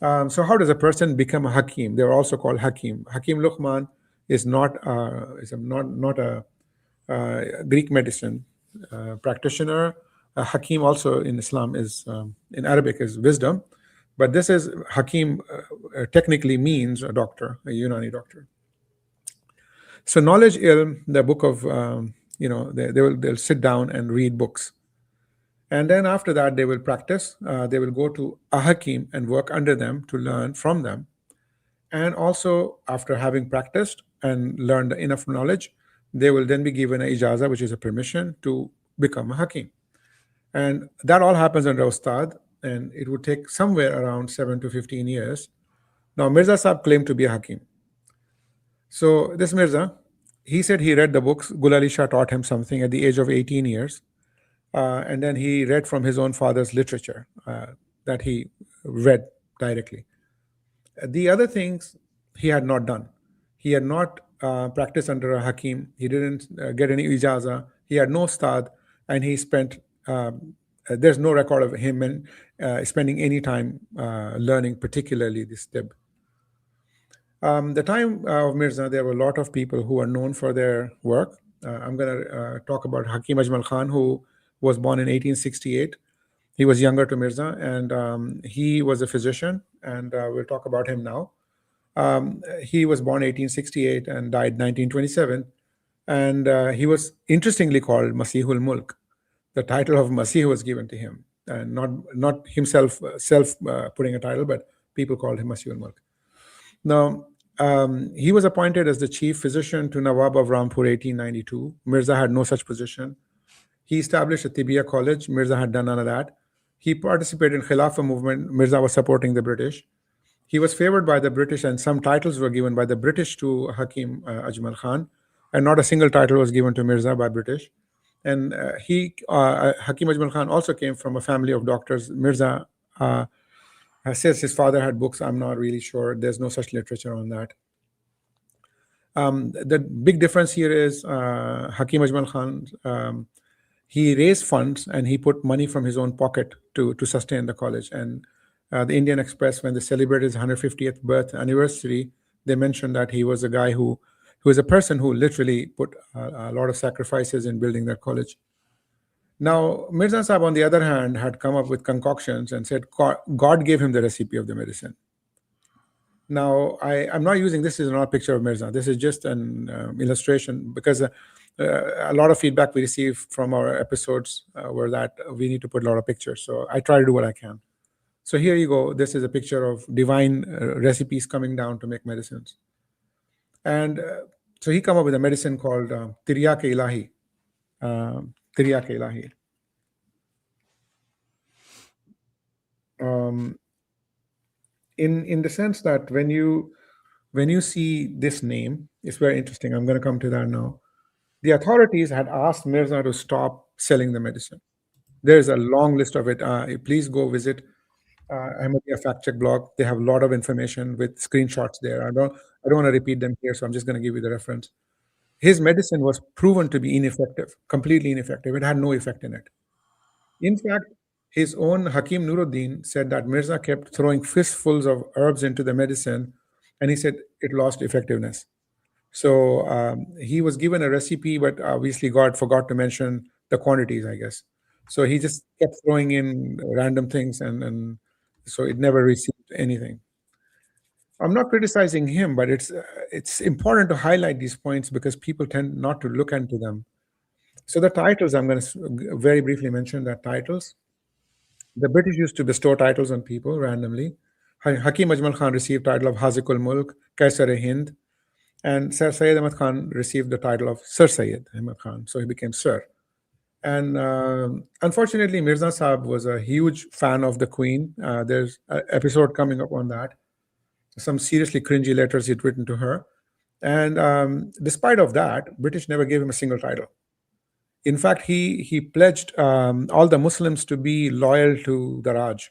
So how does a person become a Hakim? They're also called Hakim. Hakim Luqman is not a Greek medicine practitioner. Hakim also in Islam is in Arabic is wisdom, but this is Hakim technically means a doctor, a Unani doctor. So knowledge ilm, the book of they'll sit down and read books. And then after that, they will practice. They will go to a Hakim and work under them to learn from them. And also, after having practiced and learned enough knowledge, they will then be given an ijaza, which is a permission to become a Hakim. And that all happens under Ustad, and it would take somewhere around 7 to 15 years. Now, Mirza Sahib claimed to be a Hakim. So this Mirza, he said he read the books. Gul Ali Shah taught him something at the age of 18 years. And then he read from his own father's literature that he read directly. The other things he had not done. He had not practiced under a Hakim. He didn't get any ijaza. He had no ustad, and he spent. There's no record of him spending any time learning, particularly this tib. The time of Mirza, there were a lot of people who are known for their work. I'm going to talk about Hakim Ajmal Khan, who was born in 1868. He was younger to Mirza, and he was a physician, and we'll talk about him now. He was born 1868 and died 1927, and he was interestingly called Masihul Mulk. The title of Masih was given to him, and not himself putting a title, but people called him Masihul Mulk. Now, he was appointed as the chief physician to Nawab of Rampur 1892. Mirza had no such position. He established a Tibia college. Mirza had done none of that. He participated in Khilafah movement. Mirza was supporting the British. He was favored by the British, and some titles were given by the British to Hakim Ajmal Khan, and not a single title was given to Mirza by British. And Hakim Ajmal Khan also came from a family of doctors. Mirza says his father had books. I'm not really sure. There's no such literature on that. The big difference here is Hakim Ajmal Khan, he raised funds and he put money from his own pocket to sustain the college. And the Indian Express, when they celebrated his 150th birth anniversary, they mentioned that he was a guy who was a person who literally put a lot of sacrifices in building that college. Now, Mirza Sahib, on the other hand, had come up with concoctions and said God gave him the recipe of the medicine. Now, I'm not using this is not a picture of Mirza. This is just an illustration, because a lot of feedback we received from our episodes were that we need to put a lot of pictures. So I try to do what I can. So here you go. This is a picture of divine recipes coming down to make medicines. And so he came up with a medicine called Tiryak Ilahi. Tiryak Ilahi. In the sense that when you see this name, it's very interesting. I'm going to come to that now. The authorities had asked Mirza to stop selling the medicine. There's a long list of it. Please go visit Ahmadiyya Fact Check blog. They have a lot of information with screenshots there. I don't want to repeat them here, so I'm just going to give you the reference. His medicine was proven to be ineffective, completely ineffective. It had no effect in it. In fact, his own Hakim Nuruddin said that Mirza kept throwing fistfuls of herbs into the medicine, and he said it lost effectiveness. So he was given a recipe, but obviously God forgot to mention the quantities, I guess. So he just kept throwing in random things, and so it never received anything. I'm not criticizing him, but it's important to highlight these points because people tend not to look into them. So the titles, I'm going to very briefly mention that titles. The British used to bestow titles on people randomly. Hakim Ajmal Khan received title of Hazikul Mulk, Kaisar-e-Hind, and Sir Syed Ahmad Khan received the title of Sir Syed Ahmad Khan, so he became Sir. And unfortunately, Mirza Saab was a huge fan of the Queen. There's an episode coming up on that. Some seriously cringy letters he'd written to her. And despite of that, British never gave him a single title. In fact, he pledged all the Muslims to be loyal to the Raj.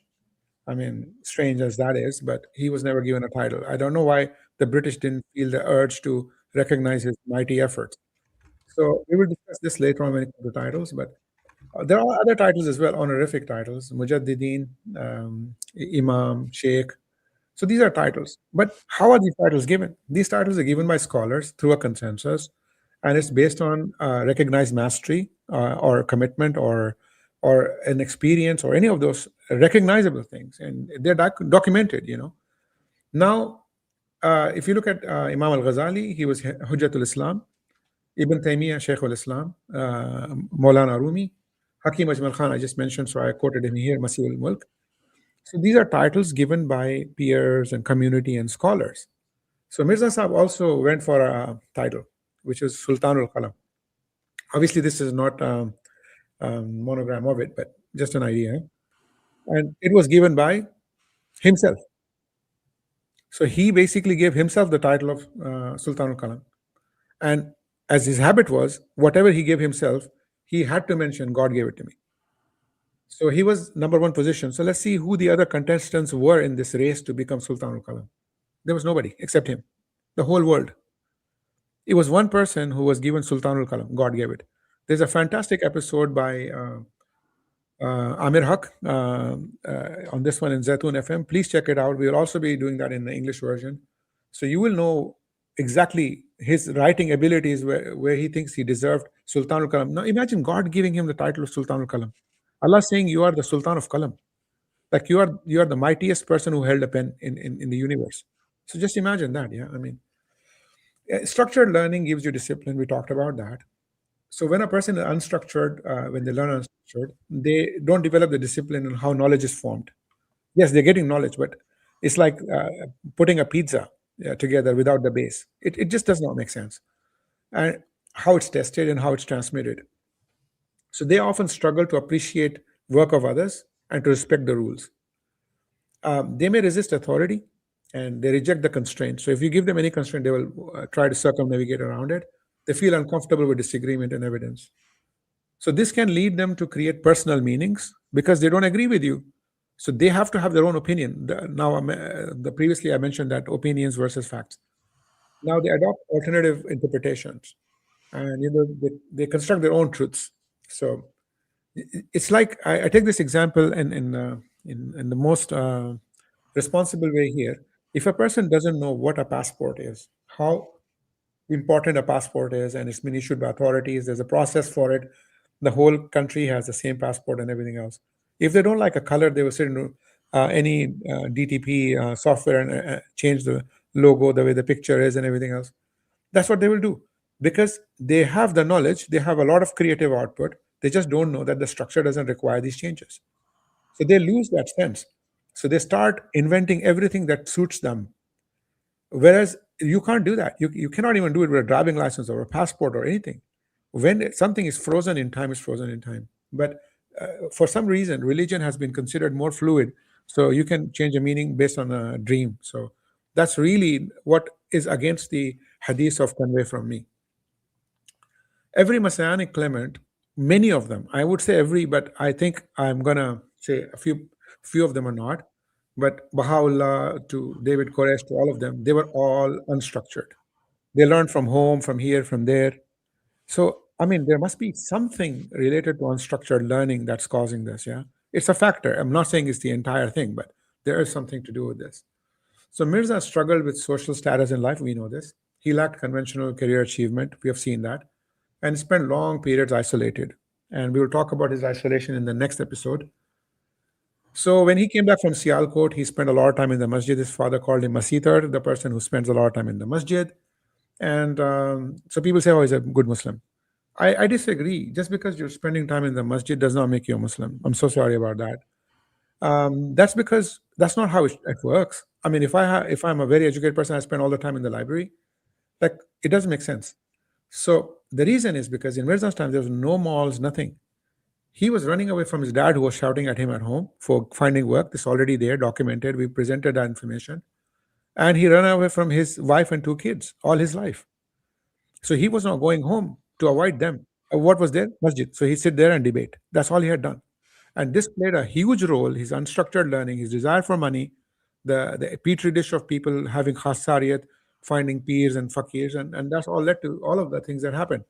I mean, strange as that is, but he was never given a title. I don't know why the British didn't feel the urge to recognize his mighty efforts. So we will discuss this later on when it comes to titles, but there are other titles as well, honorific titles, Mujaddidin, Imam, Sheikh. So these are titles. But how are these titles given? These titles are given by scholars through a consensus, and it's based on recognized mastery or commitment or an experience or any of those recognizable things, and they're documented. Now, if you look at Imam al-Ghazali, he was Hujjatul Islam. Ibn Taymiyyah, Shaykh al-Islam. Maulana Rumi. Hakim Ajmal Khan, I just mentioned, so I quoted him here, Masih al-Mulk. So these are titles given by peers and community and scholars. So Mirza Sahib also went for a title, which is Sultanul Qalam. Obviously, this is not a monogram of it, but just an idea. And it was given by himself. So he basically gave himself the title of Sultanul Qalam. And as his habit was, whatever he gave himself, he had to mention, God gave it to me. So he was number one position. So let's see who the other contestants were in this race to become Sultanul Qalam. There was nobody except him, the whole world. It was one person who was given Sultanul Qalam. God gave it. There's a fantastic episode by Amir Haq on this one in Zaitun FM. Please check it out. We will also be doing that in the English version. So you will know exactly his writing abilities where he thinks he deserved Sultanul Qalam. Now imagine God giving him the title of Sultanul Qalam. Allah saying you are the Sultan of Qalam. Like you are the mightiest person who held a pen in the universe. So just imagine that. Yeah, I mean, structured learning gives you discipline. We talked about that. So when a person is unstructured, when they learn unstructured, they don't develop the discipline on how knowledge is formed. Yes, they're getting knowledge, but it's like putting a pizza together without the base. It just does not make sense. And how it's tested and how it's transmitted. So they often struggle to appreciate work of others and to respect the rules. They may resist authority and they reject the constraint. So if you give them any constraint, they will try to circumnavigate around it. They feel uncomfortable with disagreement and evidence. So this can lead them to create personal meanings because they don't agree with you. So they have to have their own opinion. Previously I mentioned that opinions versus facts. Now they adopt alternative interpretations, and they construct their own truths. So it's like I take this example in the most responsible way here. If a person doesn't know what a passport is, how important a passport is, and it's been issued by authorities, there's a process for it. The whole country has the same passport and everything else. If they don't like a color, they will sit into any DTP software and change the logo, the way the picture is and everything else. That's what they will do because they have the knowledge, they have a lot of creative output. They just don't know that the structure doesn't require these changes. So they lose that sense. So they start inventing everything that suits them. Whereas you can't do that. You cannot even do it with a driving license or a passport or anything. When something is frozen in time, it's frozen in time. But for some reason, religion has been considered more fluid. So you can change a meaning based on a dream. So that's really what is against the hadith of convey from me. Every Messianic Clement, many of them, I would say every, but I think I'm going to say a few of them are not. But Baha'u'llah to David Koresh to all of them, they were all unstructured. They learned from home, from here, from there. So, I mean, there must be something related to unstructured learning that's causing this, yeah? It's a factor. I'm not saying it's the entire thing, but there is something to do with this. So Mirza struggled with social status in life, we know this. He lacked conventional career achievement, we have seen that, and spent long periods isolated. And we will talk about his isolation in the next episode. So when he came back from Sialkot, he spent a lot of time in the masjid. His father called him Masitar, the person who spends a lot of time in the masjid. And so people say, oh, he's a good Muslim. I disagree. Just because you're spending time in the masjid does not make you a Muslim. I'm so sorry about that. That's because that's not how it works. I mean, if I'm a very educated person, I spend all the time in the library. Like, it doesn't make sense. So the reason is because in Mirza's time there was no malls, nothing. He was running away from his dad, who was shouting at him at home for finding work. This is already there, documented. We presented that information, and he ran away from his wife and 2 kids all his life. So he was not going home to avoid them. What was there? Masjid. So he sit there and debate. That's all he had done. And this played a huge role. His unstructured learning, his desire for money, the petri dish of people having khasariyat, finding peers and fakirs, and that's all led to all of the things that happened.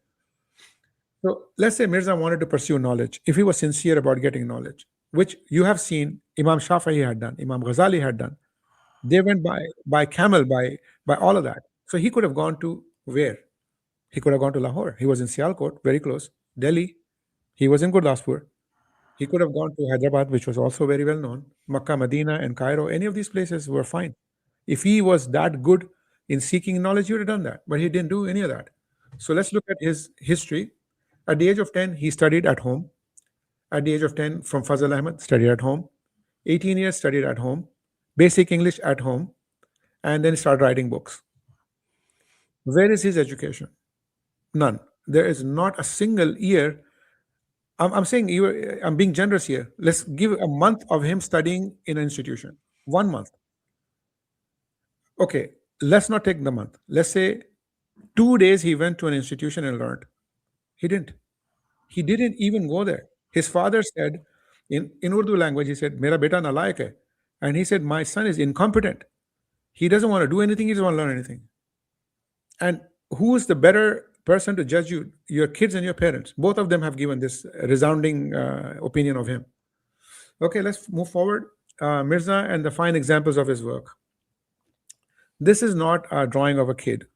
So let's say Mirza wanted to pursue knowledge. If he was sincere about getting knowledge, which you have seen Imam Shafi'i had done, Imam Ghazali had done, they went by camel, by all of that. So he could have gone to where? He could have gone to Lahore. He was in Sialkot, very close. Delhi. He was in Gurdaspur. He could have gone to Hyderabad, which was also very well known. Makkah, Medina, and Cairo. Any of these places were fine. If he was that good in seeking knowledge, he would have done that. But he didn't do any of that. So let's look at his history. At the age of 10, he studied at home. At the age of 10, from Fazal Ahmad, studied at home. 18 years, studied at home. Basic English at home. And then started writing books. Where is his education? None. There is not a single year. I'm saying I'm being generous here. Let's give a month of him studying in an institution. 1 month. Okay, let's not take the month. Let's say 2 days he went to an institution and learned. He didn't. He didn't even go there. His father said in Urdu language, he said, Mera beta nalayak hai. And he said, my son is incompetent. He doesn't want to do anything. He doesn't want to learn anything. And who is the better person to judge you? Your kids and your parents. Both of them have given this resounding opinion of him. Okay, let's move forward. Mirza and the fine examples of his work. This is not a drawing of a kid.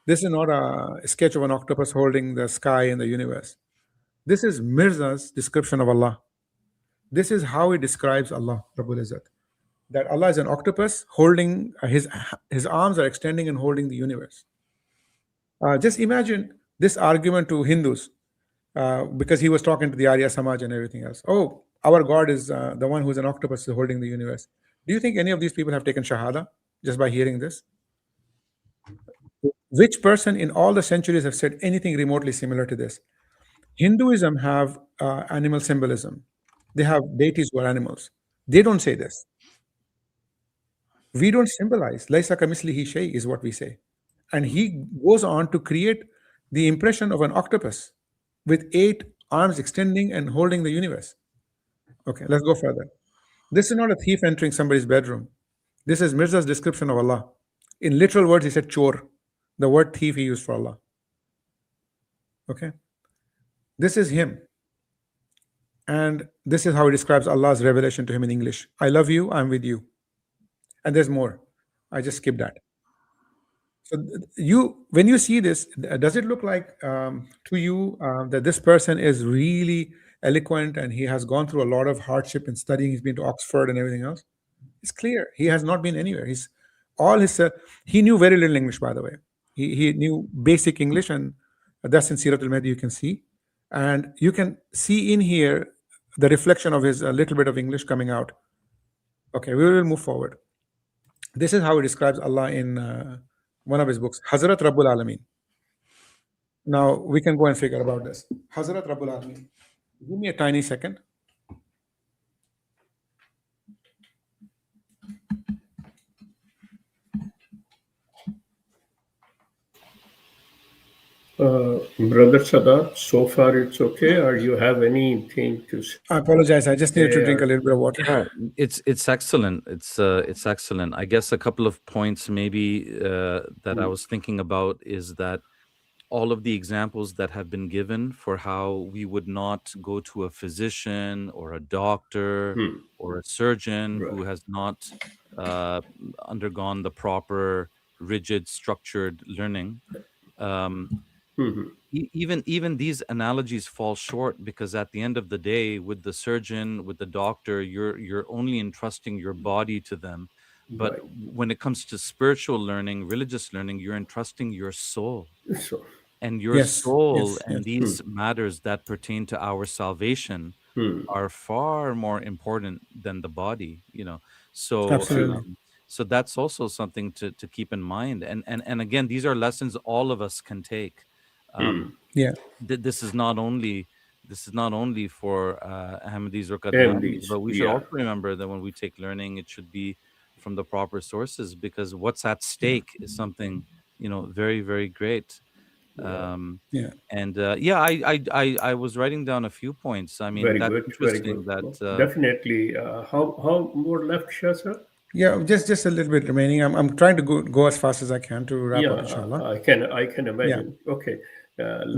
This is not a sketch of an octopus holding the sky and the universe. This is Mirza's description of Allah. This is how he describes Allah, Rabbul Izzat. That Allah is an octopus holding, his arms are extending and holding the universe. Just imagine this argument to Hindus, because he was talking to the Arya Samaj and everything else. Oh, our God is the one who's an octopus holding the universe. Do you think any of these people have taken Shahada just by hearing this? Which person in all the centuries have said anything remotely similar to this? Hinduism have animal symbolism. They have deities who are animals. They don't say this. We don't symbolize. Laisa kamislihi shay is what we say. And he goes on to create the impression of an octopus with 8 arms extending and holding the universe. Okay, let's go further. This is not a thief entering somebody's bedroom. This is Mirza's description of Allah. In literal words, he said chor. The word thief he used for Allah. Okay. This is him. And this is how he describes Allah's revelation to him in English. I love you, I'm with you. And there's more. I just skipped that. So when you see this, does it look like to you that this person is really eloquent and he has gone through a lot of hardship in studying? He's been to Oxford and everything else. It's clear he has not been anywhere. He knew very little English, by the way. He knew basic English, and that's in Sirat al-Mahdi you can see. And you can see in here the reflection of his little bit of English coming out. Okay, we will move forward. This is how he describes Allah in one of his books, Hazrat Rabbul Alameen. Now, we can go and figure about this. Hazrat Rabbul Alameen. Give me a tiny second. Brother Sadat, so far it's okay, or you have anything to say? I apologize. I just needed to drink a little bit of water. Yeah, it's excellent. It's excellent. I guess a couple of points maybe that I was thinking about is that all of the examples that have been given for how we would not go to a physician or a doctor or a surgeon who has not undergone the proper, rigid, structured learning. even these analogies fall short, because at the end of the day, with the surgeon, with the doctor, you're only entrusting your body to them. But Right. when it comes to spiritual learning, religious learning, you're entrusting your soul. So, And your Yes, soul yes, and yes. these matters that pertain to our salvation are far more important than the body, so Absolutely. so that's also something to keep in mind. And again, these are lessons all of us can take. um Yeah, this is not only, for Ahmadis or Qadianis, MDs. but we should Yeah. also remember that when we take learning, it should be from the proper sources, because what's at yeah, stake is something, very, very great. Yeah. um yeah. and yeah, I was writing down a few points. I mean, Very that's good. Very good. interesting that Well, definitely. How more left, Shah, sir? Yeah, just a little bit remaining. I'm trying to go as fast as I can to wrap Yeah, up, inshallah. I can Yeah, imagine. Okay,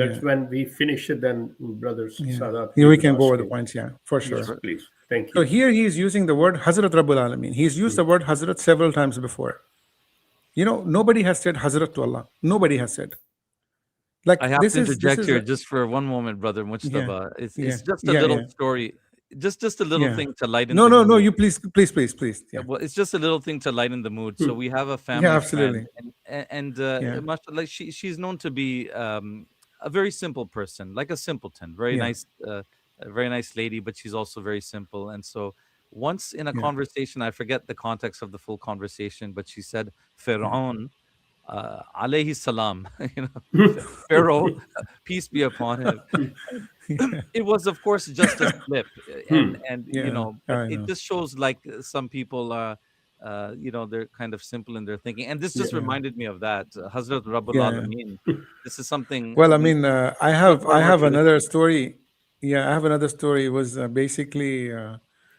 let's yeah, when we finish it, then brothers yeah. Sadat, Yeah, we we will can go ask over the you. points. Yeah, for Yes, sure. sure. please. Thank So you. here he is using the word Hazrat Rabbul Alamin. He's used the word Hazrat several times before. Nobody has said Hazrat to Allah. Nobody has said. I Like have this to is this interject is here a, just for one moment, brother yeah, Mujtaba. It's yeah, just a yeah, little yeah, story, just a little yeah. thing to lighten No, the no, no. mood. You please. Yeah, Well, it's just a little thing to lighten the mood. So we have a yeah, family friend, absolutely. and Yeah, like she's known to be a very simple person, like a simpleton, very yeah, nice, a very nice lady, but she's also very simple. And so once in a yeah, conversation, I forget the context of the full conversation, but she said, yeah, "Pharaoh, alayhi salam," Pharaoh, peace be upon him. It was, of course, just a slip, and yeah. but I it know. just shows, like, some people are, they're kind of simple in their thinking, and this just Yeah. Yeah, reminded me of that, Hazrat Rabbul yeah. Alameen. This is something Well, I we mean, I look have I forward have to another listening. story. Yeah, I have another story. It was basically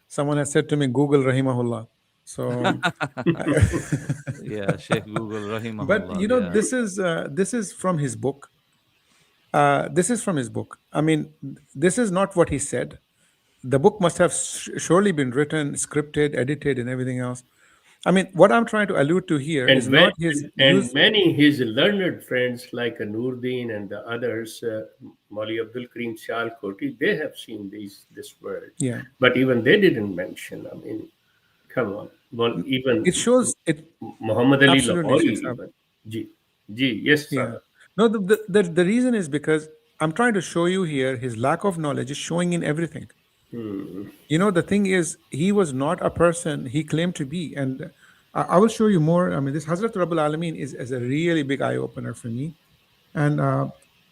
someone has said to me, "Google Rahimahullah." So, Yeah, Sheikh Google, but rahimahullah. Yeah. this is from his book. This is from his book. I mean, this is not what he said. The book must have surely been written, scripted, edited, and everything else. I mean, what I'm trying to allude to here is And, when, not his and use. many his learned friends like Noordin and the others, Mali Abdul Karim Sialkoti, they have seen this word, Yeah, but even they didn't mention. I mean, come on. Well, even it shows it Muhammad Ali absolutely, Lahori, Sheikh Saab. even. Yes, Yeah. Sada. No, the reason is because I'm trying to show you here his lack of knowledge is showing in everything. The thing is, he was not a person he claimed to be. And I will show you more. I mean, this Hazrat Rabbul Alameen is a really big eye opener for me. And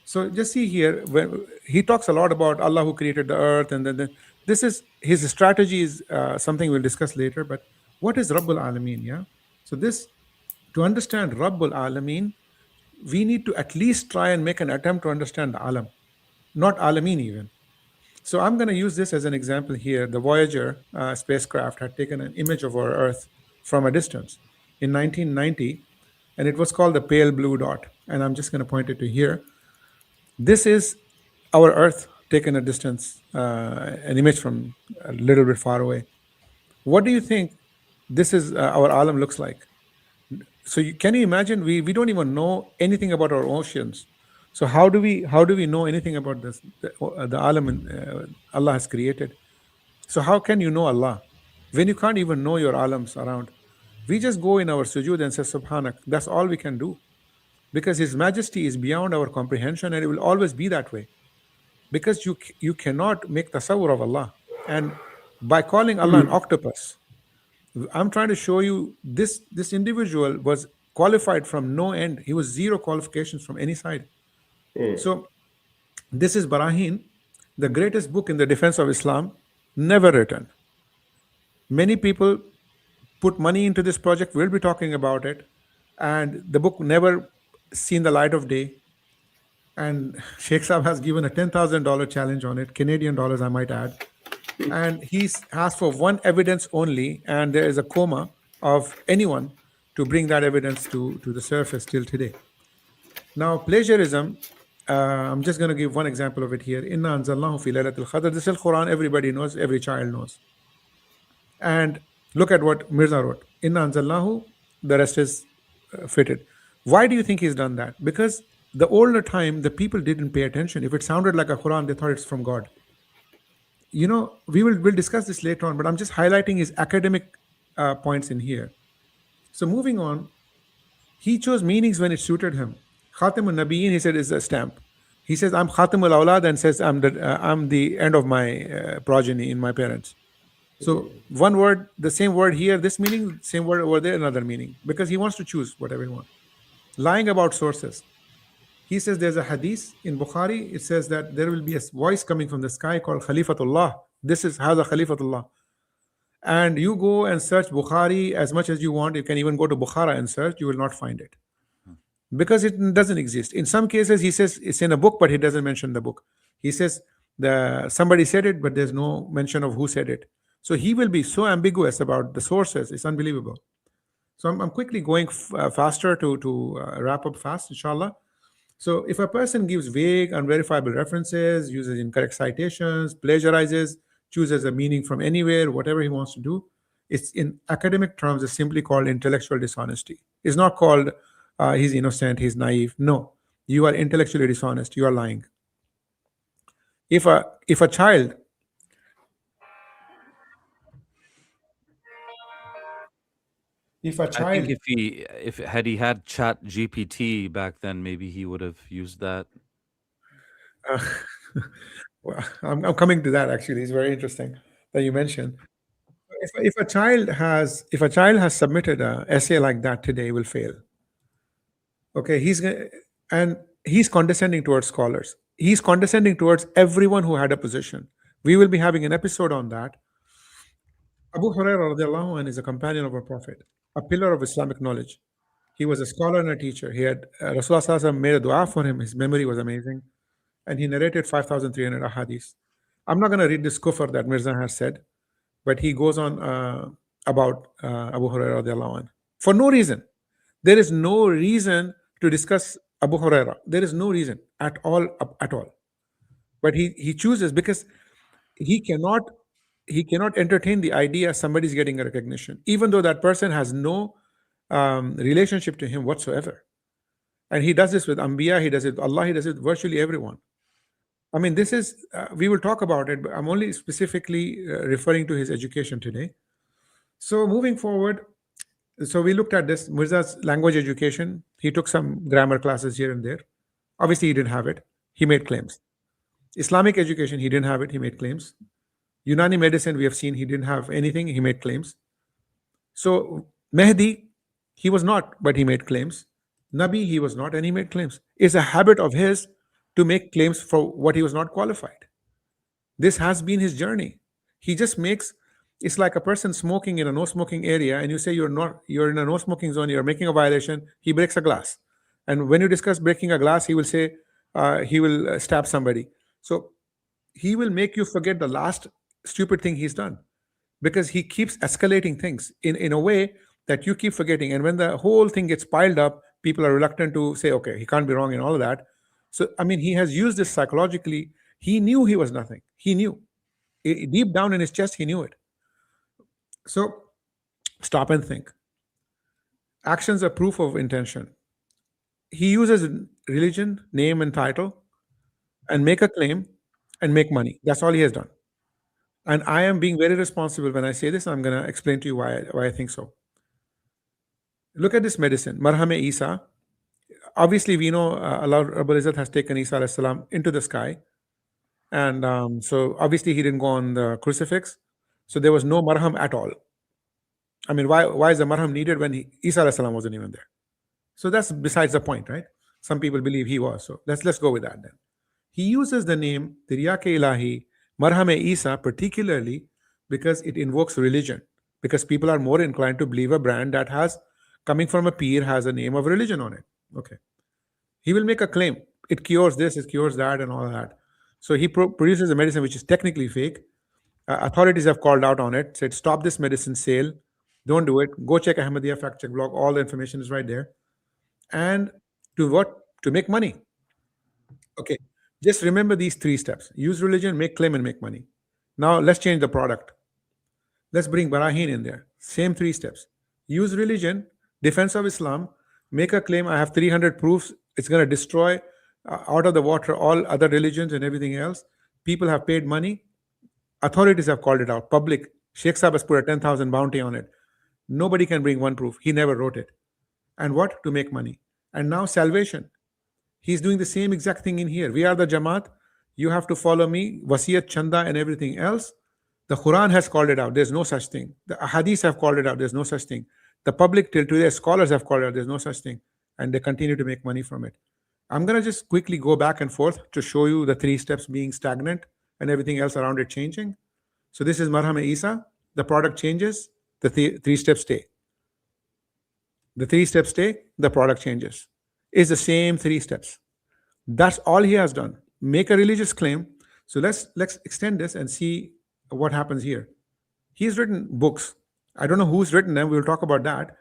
so just see here, when he talks a lot about Allah who created the earth. And then this is his strategy is something we'll discuss later. But what is Rabbul Alameen? Yeah. So to understand Rabbul Alameen, we need to at least try and make an attempt to understand the alam, not alameen even. So I'm going to use this as an example here. The Voyager spacecraft had taken an image of our Earth from a distance in 1990, and it was called the pale blue dot. And I'm just going to point it to here. This is our Earth taken a distance, an image from a little bit far away. What do you think this is our alam looks like? So can you imagine, we don't even know anything about our oceans. So how do we know anything about this, the alam Allah has created? So how can you know Allah when you can't even know your alams around? We just go in our sujood and say subhanak. That's all we can do, because his majesty is beyond our comprehension, and it will always be that way, because you cannot make tasawwur of Allah. And by calling Allah an octopus, I'm trying to show you this individual was qualified from no end. He was zero qualifications from any side. So this is Barahin, the greatest book in the defense of Islam, never written. Many people put money into this project. We'll be talking about it. And the book never seen the light of day. And Sheikh Saab has given a $10,000 challenge on it, Canadian dollars, I might add. And he's asked for one evidence only, and there is a coma of anyone to bring that evidence to the surface till today. Now, plagiarism, I'm just going to give one example of it here. Inna anzalnahu fi laylatul qadr. This is Quran, everybody knows, every child knows. And look at what Mirza wrote. Inna anzalnahu, the rest is fitted. Why do you think he's done that? Because the older time, the people didn't pay attention. If it sounded like a Quran, they thought it's from God. We'll discuss this later on, but I'm just highlighting his academic points in here. So moving on, he chose meanings when it suited him. Khatim al-Nabiyyin, he said, is a stamp. He says, I'm Khatim al-Awlad, and says, I'm the end of my progeny in my parents. So one word, the same word here, this meaning, same word over there, another meaning, because he wants to choose whatever he wants. Lying about sources. He says there's a hadith in Bukhari. It says that there will be a voice coming from the sky called Khalifatullah. This is Hadha Khalifatullah. And you go and search Bukhari as much as you want. You can even go to Bukhara and search. You will not find it because it doesn't exist. In some cases, he says it's in a book, but he doesn't mention the book. He says somebody said it, but there's no mention of who said it. So he will be so ambiguous about the sources. It's unbelievable. So I'm quickly going faster to wrap up fast, inshallah. So if a person gives vague, unverifiable references, uses incorrect citations, plagiarizes, chooses a meaning from anywhere, whatever he wants to do, it's in academic terms, it's simply called intellectual dishonesty. It's not called he's innocent, he's naive. No, you are intellectually dishonest. You are lying. If a child I think if had he had Chat GPT back then, maybe he would have used that. well, I'm coming to that actually. It's very interesting that you mentioned. If a child has submitted an essay like that today, will fail. Okay, he's condescending towards scholars. He's condescending towards everyone who had a position. We will be having an episode on that. Abu Hurairah radiallahu anh is a companion of our Prophet, a pillar of Islamic knowledge. He was a scholar and a teacher. He had Rasulullah sallallahu alaihi wasallam made a dua for him. His memory was amazing, and he narrated 5,300 ahadith. I'm not going to read this kufr that Mirza has said, but he goes on about Abu Hurairah radiallahu anh for no reason. There is no reason to discuss Abu Hurairah. There is no reason at all. But he chooses because he cannot entertain the idea somebody's getting a recognition, even though that person has no relationship to him whatsoever. And he does this with Anbiya, he does it with Allah, he does it with virtually everyone. I mean, this is, we will talk about it, but I'm only specifically referring to his education today. So moving forward, so we looked at this, Mirza's language education. He took some grammar classes here and there. Obviously, he didn't have it. He made claims. Islamic education, he didn't have it. He made claims. Unani medicine, we have seen he didn't have anything. He made claims. So Mehdi, he was not, but he made claims. Nabi, he was not, and he made claims. It's a habit of his to make claims for what he was not qualified. This has been his journey. He just makes, it's like a person smoking in a no smoking area, and you say you're in a no smoking zone, you're making a violation, he breaks a glass. And when you discuss breaking a glass, he will say he will stab somebody. So he will make you forget the last stupid thing he's done, because he keeps escalating things in a way that you keep forgetting. And when the whole thing gets piled up, people are reluctant to say, okay, he can't be wrong and all of that. So, I mean, he has used this psychologically. He knew he was nothing. He knew. Deep down in his chest, he knew it. So stop and think. Actions are proof of intention. He uses religion, name, and title, and make a claim and make money. That's all he has done. And I am being very responsible when I say this. I'm going to explain to you why I think so. Look at this medicine, Marham Isa. Obviously, we know Allah Rabbul Izzat has taken Isa alayhi salam into the sky. And so obviously he didn't go on the crucifix. So there was no marham at all. I mean, why is the marham needed when Isa alayhi salam wasn't even there? So that's besides the point, right? Some people believe he was. So let's go with that then. He uses the name Tiryak-e Ilahi, Marham Isa, particularly because it invokes religion. Because people are more inclined to believe a brand that has, coming from a peer, has a name of religion on it. Okay. He will make a claim. It cures this, it cures that, and all that. So he produces a medicine which is technically fake. Authorities have called out on it, said, stop this medicine sale. Don't do it. Go check Ahmadiyya fact check blog. All the information is right there. And to what? To make money. Okay. Just remember these 3 steps. Use religion, make claim, and make money. Now let's change the product. Let's bring Barahin in there. Same 3 steps. Use religion, defense of Islam, make a claim. I have 300 proofs. It's going to destroy out of the water all other religions and everything else. People have paid money. Authorities have called it out. Public. Sheikh Saab has put a 10,000 bounty on it. Nobody can bring one proof. He never wrote it. And what? To make money. And now salvation. He's doing the same exact thing in here. We are the Jamaat. You have to follow me. Wasiyat, Chanda, and everything else. The Quran has called it out. There's no such thing. The Hadiths have called it out. There's no such thing. The public till today, scholars have called it out. There's no such thing. And they continue to make money from it. I'm going to just quickly go back and forth to show you the 3 steps being stagnant and everything else around it changing. So this is Marham Isa. The product changes. The 3 steps stay. The 3 steps stay. The product changes. It's the same 3 steps. That's all he has done. Make a religious claim. So let's extend this and see what happens here. He's written books. I don't know who's written them. We'll talk about that.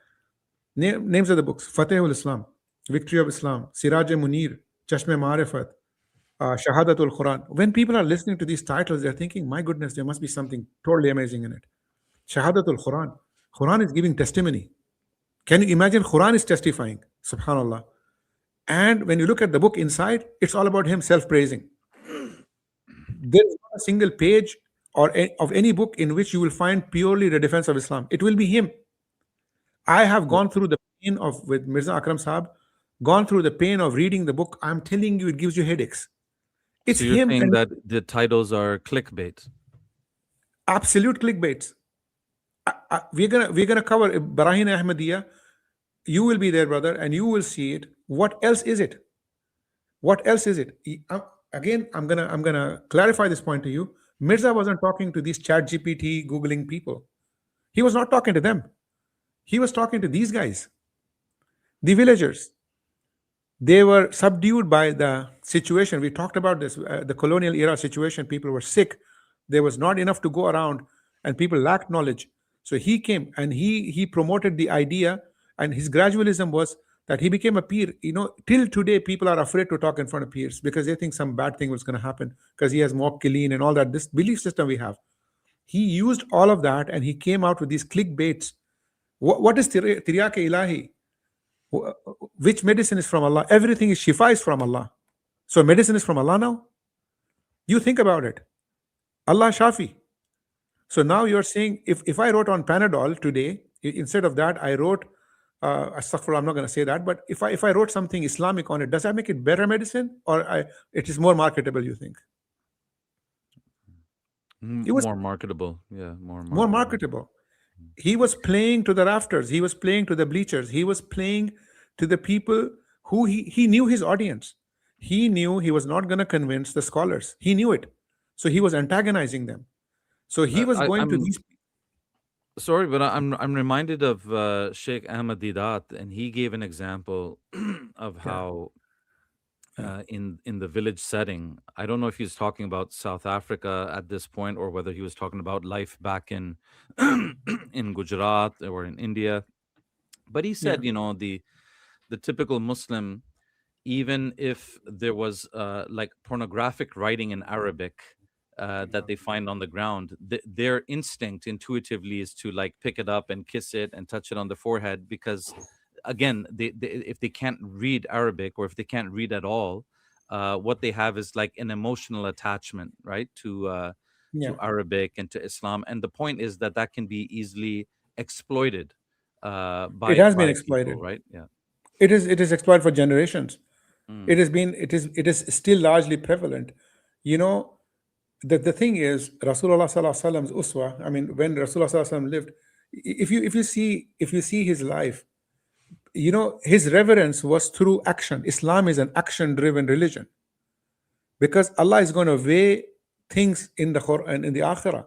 Names of the books: Fatehul Islam, Victory of Islam, Siraj-e-Munir, Chashme Ma'rifat, Shahadatul Quran. When people are listening to these titles, they're thinking, my goodness, there must be something totally amazing in it. Shahadatul Quran. Quran is giving testimony. Can you imagine? Quran is testifying. Subhanallah. And when you look at the book inside, it's all about him self-praising. There is not a single page of any book in which you will find purely the defense of Islam. It will be him. I have gone through the pain of, with Mirza Akram Saab, gone through the pain of reading the book. I'm telling you, it gives you headaches. It's So you're him saying and that the titles are clickbait. absolute clickbaits. We're gonna cover Barahin Ahmadiyya. You will be there, brother, and you will see it. What else is it? What else is it? Again, I'm gonna clarify this point to you. Mirza wasn't talking to these chat GPT Googling people. He was not talking to them. He was talking to these guys, the villagers. They were subdued by the situation. We talked about this, the colonial era situation. People were sick. There was not enough to go around, and people lacked knowledge. So he came and he promoted the idea, and his gradualism was that he became a peer. Till today, people are afraid to talk in front of peers because they think some bad thing was going to happen because he has Muwakkilin and all that. This belief system we have. He used all of that, and he came out with these clickbaits. What is Tiryak Ilahi? Which medicine is from Allah? Everything is shifa is from Allah. So medicine is from Allah now? You think about it. Allah Shafi. So now you're saying, if I wrote on Panadol today, instead of that, I wrote, astaghfirullah, I'm not going to say that, but if I wrote something Islamic on it, does that make it better medicine? Or it is more marketable, you think? It was More marketable. Yeah, more more marketable. He was playing to the rafters. He was playing to the bleachers. He was playing to the people who he knew his audience. He knew he was not going to convince the scholars. He knew it. So he was antagonizing them. So he was going to these. Sorry, but I'm reminded of Sheikh Ahmad Didat, and he gave an example of how in the village setting, I don't know if he's talking about South Africa at this point or whether he was talking about life back in in Gujarat or in India, but he said, the typical Muslim, even if there was like pornographic writing in Arabic that they find on the ground, their instinct intuitively is to like pick it up and kiss it and touch it on the forehead because, again, if they can't read Arabic or if they can't read at all, what they have is like an emotional attachment, right, to Arabic and to Islam. And the point is that can be easily exploited by It has been exploited, people, right? Yeah. It is exploited for generations. It is still largely prevalent. The thing is, Rasulullah Sallallahu Alaihi Wasallam's uswa. I mean, when Rasulullah Sallallahu Alaihi Wasallam lived, if you see his life, his reverence was through action. Islam is an action-driven religion because Allah is going to weigh things in the Quran, in the Akhirah.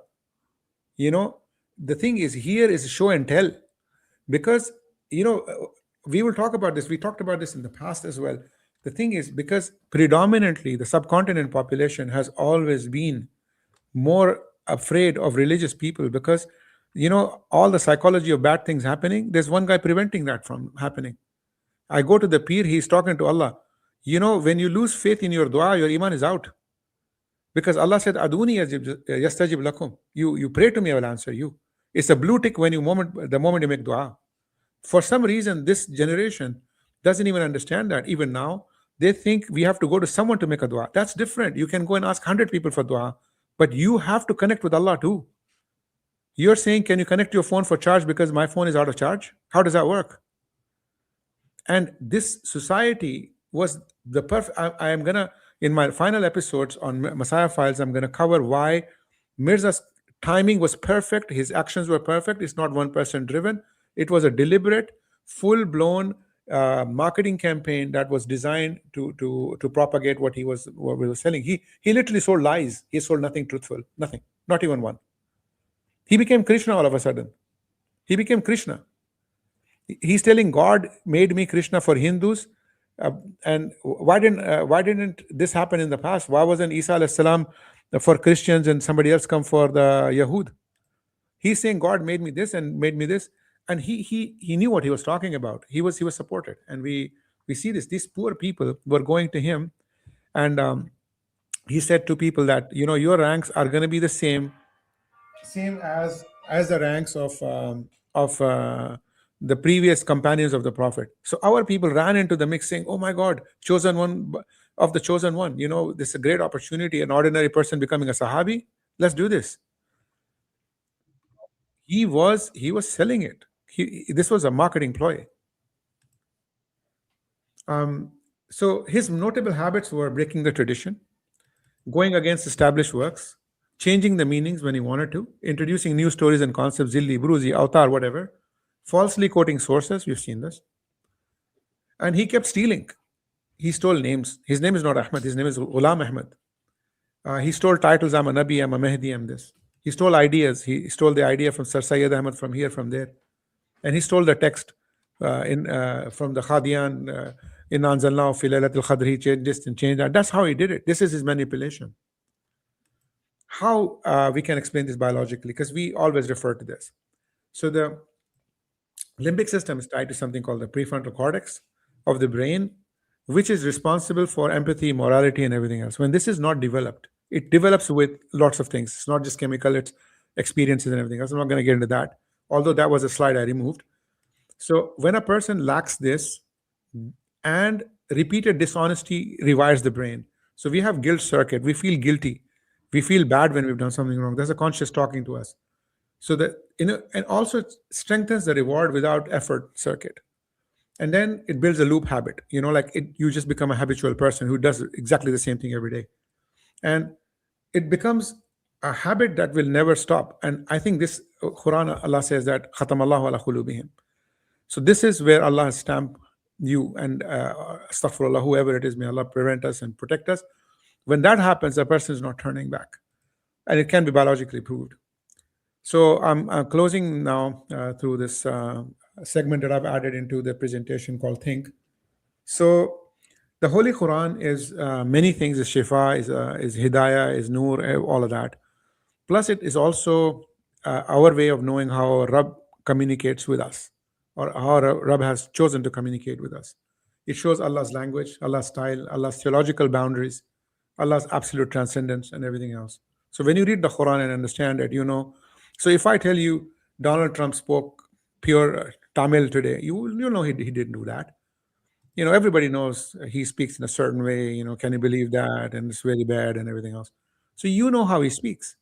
The thing is, here is show and tell, because we will talk about this. We talked about this in the past as well. The thing is, because predominantly the subcontinent population has always been more afraid of religious people because, all the psychology of bad things happening, there's one guy preventing that from happening. I go to the peer, he's talking to Allah. When you lose faith in your dua, your iman is out. Because Allah said, Aduni yastajib lakum. You pray to me, I will answer you. It's a blue tick when the moment you make dua. For some reason, this generation doesn't even understand that. Even now, They think we have to go to someone to make a dua. That's different. You can go and ask 100 people for dua, but you have to connect with Allah too. You're saying, can you connect your phone for charge because my phone is out of charge? How does that work? And this society was the perfect. I am gonna, in my final episodes on Messiah Files, I'm gonna cover why Mirza's timing was perfect, his actions were perfect. It's not one person driven. It was a deliberate, full-blown marketing campaign that was designed to propagate what he was selling. He literally sold lies. He sold nothing truthful, nothing, not even one. He became Krishna all of a sudden. He became Krishna. He's telling God made me Krishna for Hindus. And why didn't this happen in the past? Why wasn't Isa alayhi salam for Christians and somebody else come for the Yahud? He's saying God made me this and made me this, and he knew what he was talking about. He was supported, and we see this. These poor people were going to him, and he said to people that your ranks are going to be the same as the ranks of the previous companions of the Prophet. So our people ran into the mix saying, oh my God, chosen one of the chosen one. This is a great opportunity, an ordinary person becoming a Sahabi. Let's do this. He was selling it. This was a marketing ploy. So his notable habits were breaking the tradition, going against established works, changing the meanings when he wanted to, introducing new stories and concepts, zilli, bruzi, avatar, whatever, falsely quoting sources. We've seen this. And he kept stealing. He stole names. His name is not Ahmad. His name is Ghulam Ahmad. He stole titles. I'm a Nabi, I'm a Mehdi, I'm this. He stole ideas. He stole the idea from Sir Syed Ahmad from here, from there. And he stole the text from the Khadian, in Anzalna fi Laylatul Qadr. He changed this and changed that. That's how he did it. This is his manipulation. How we can explain this biologically, because we always refer to this. So the limbic system is tied to something called the prefrontal cortex of the brain, which is responsible for empathy, morality, and everything else. When this is not developed, it develops with lots of things. It's not just chemical, it's experiences and everything else. I'm not going to get into that, although that was a slide I removed. So when a person lacks this, and repeated dishonesty rewires the brain. So we have guilt circuit. We feel guilty. We feel bad when we've done something wrong. There's a conscious talking to us. So that, and also it strengthens the reward without effort circuit. And then it builds a loop habit. You just become a habitual person who does exactly the same thing every day. And it becomes a habit that will never stop. And I think this Quran, Allah says that Khatam Allahu ala qulubihim. So this is where Allah has stamped you and astaghfirullah, whoever it is, may Allah prevent us and protect us. When that happens, the person is not turning back, and it can be biologically proved. So I'm closing now through this segment that I've added into the presentation called Think. So the Holy Quran is many things. Is Shifa, is Hidayah, is Noor, all of that. Plus it is also our way of knowing how Rabb communicates with us, or how Rabb has chosen to communicate with us. It shows Allah's language, Allah's style, Allah's theological boundaries, Allah's absolute transcendence, and everything else. So when you read the Quran and understand it, So if I tell you Donald Trump spoke pure Tamil today, you know he didn't do that. Everybody knows he speaks in a certain way. Can you believe that? And it's very bad and everything else. So how he speaks.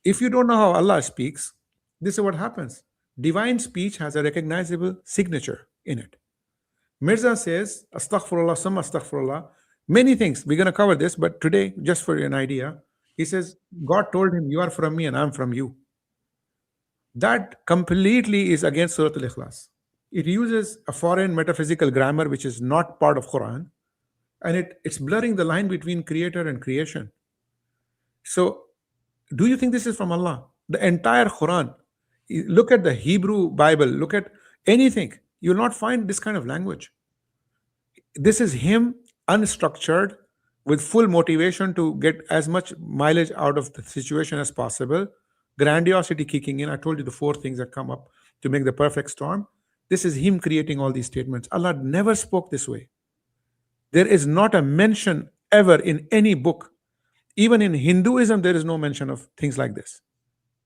If you don't know how Allah speaks, this is what happens. Divine speech has a recognizable signature in it. Mirza says, astaghfirullah, summa astaghfirullah, many things. We're going to cover this, but today, just for an idea, he says, God told him, you are from me and I'm from you. That completely is against Surah Al-Ikhlas. It uses a foreign metaphysical grammar, which is not part of Quran, and it's blurring the line between creator and creation. So, do you think this is from Allah? The entire Quran, look at the Hebrew Bible, look at anything, you'll not find this kind of language. This is him unstructured with full motivation to get as much mileage out of the situation as possible, grandiosity kicking in. I told you the 4 things that come up to make the perfect storm. This is him creating all these statements. Allah never spoke this way. There is not a mention ever in any book. Even in Hinduism, there is no mention of things like this.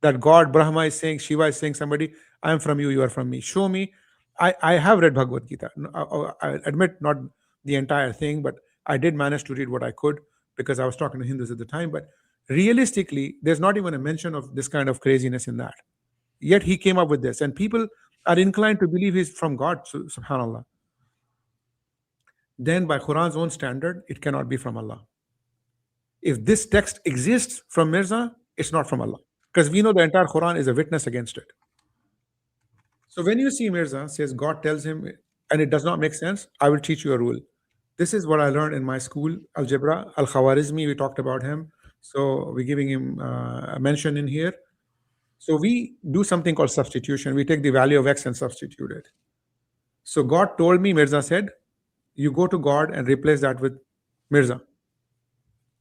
That God, Brahma is saying, Shiva is saying somebody, I am from you, you are from me. Show me. I have read Bhagavad Gita. I admit not the entire thing, but I did manage to read what I could because I was talking to Hindus at the time. But realistically, there's not even a mention of this kind of craziness in that. Yet he came up with this, and people are inclined to believe he's from God, subhanAllah. Then, by Quran's own standard, it cannot be from Allah. If this text exists from Mirza, it's not from Allah. Because we know the entire Quran is a witness against it. So when you see Mirza says God tells him, and it does not make sense, I will teach you a rule. This is what I learned in my school, algebra. Al Khawarizmi, we talked about him. So we're giving him a mention in here. So we do something called substitution. We take the value of x and substitute it. So God told me, Mirza said, you go to God and replace that with Mirza.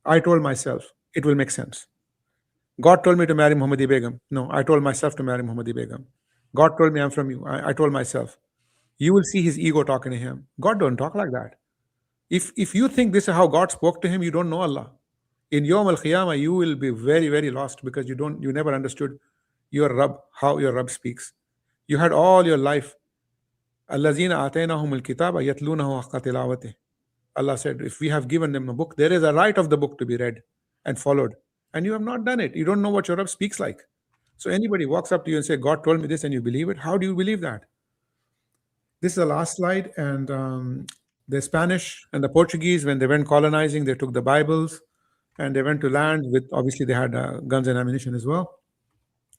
I told myself, it will make sense. God told me to marry Muhammadi Begum. No, I told myself to marry Muhammadi Begum. God told me I'm from you. I told myself. You will see his ego talking to him. God don't talk like that. If you think this is how God spoke to him, you don't know Allah. In Yawm al-Qiyamah, you will be very, very lost because you never understood your Rabb, how your Rabb speaks. You had all your life. Allazina atainahum al-kitaba yatlunahu haqqa tilawatih. Allah said, if we have given them a book, there is a right of the book to be read and followed. And you have not done it. You don't know what your Rabb speaks like. So anybody walks up to you and say, God told me this, and you believe it. How do you believe that? This is the last slide. And the Spanish and the Portuguese, when they went colonizing, they took the Bibles and they went to land with, obviously they had guns and ammunition as well.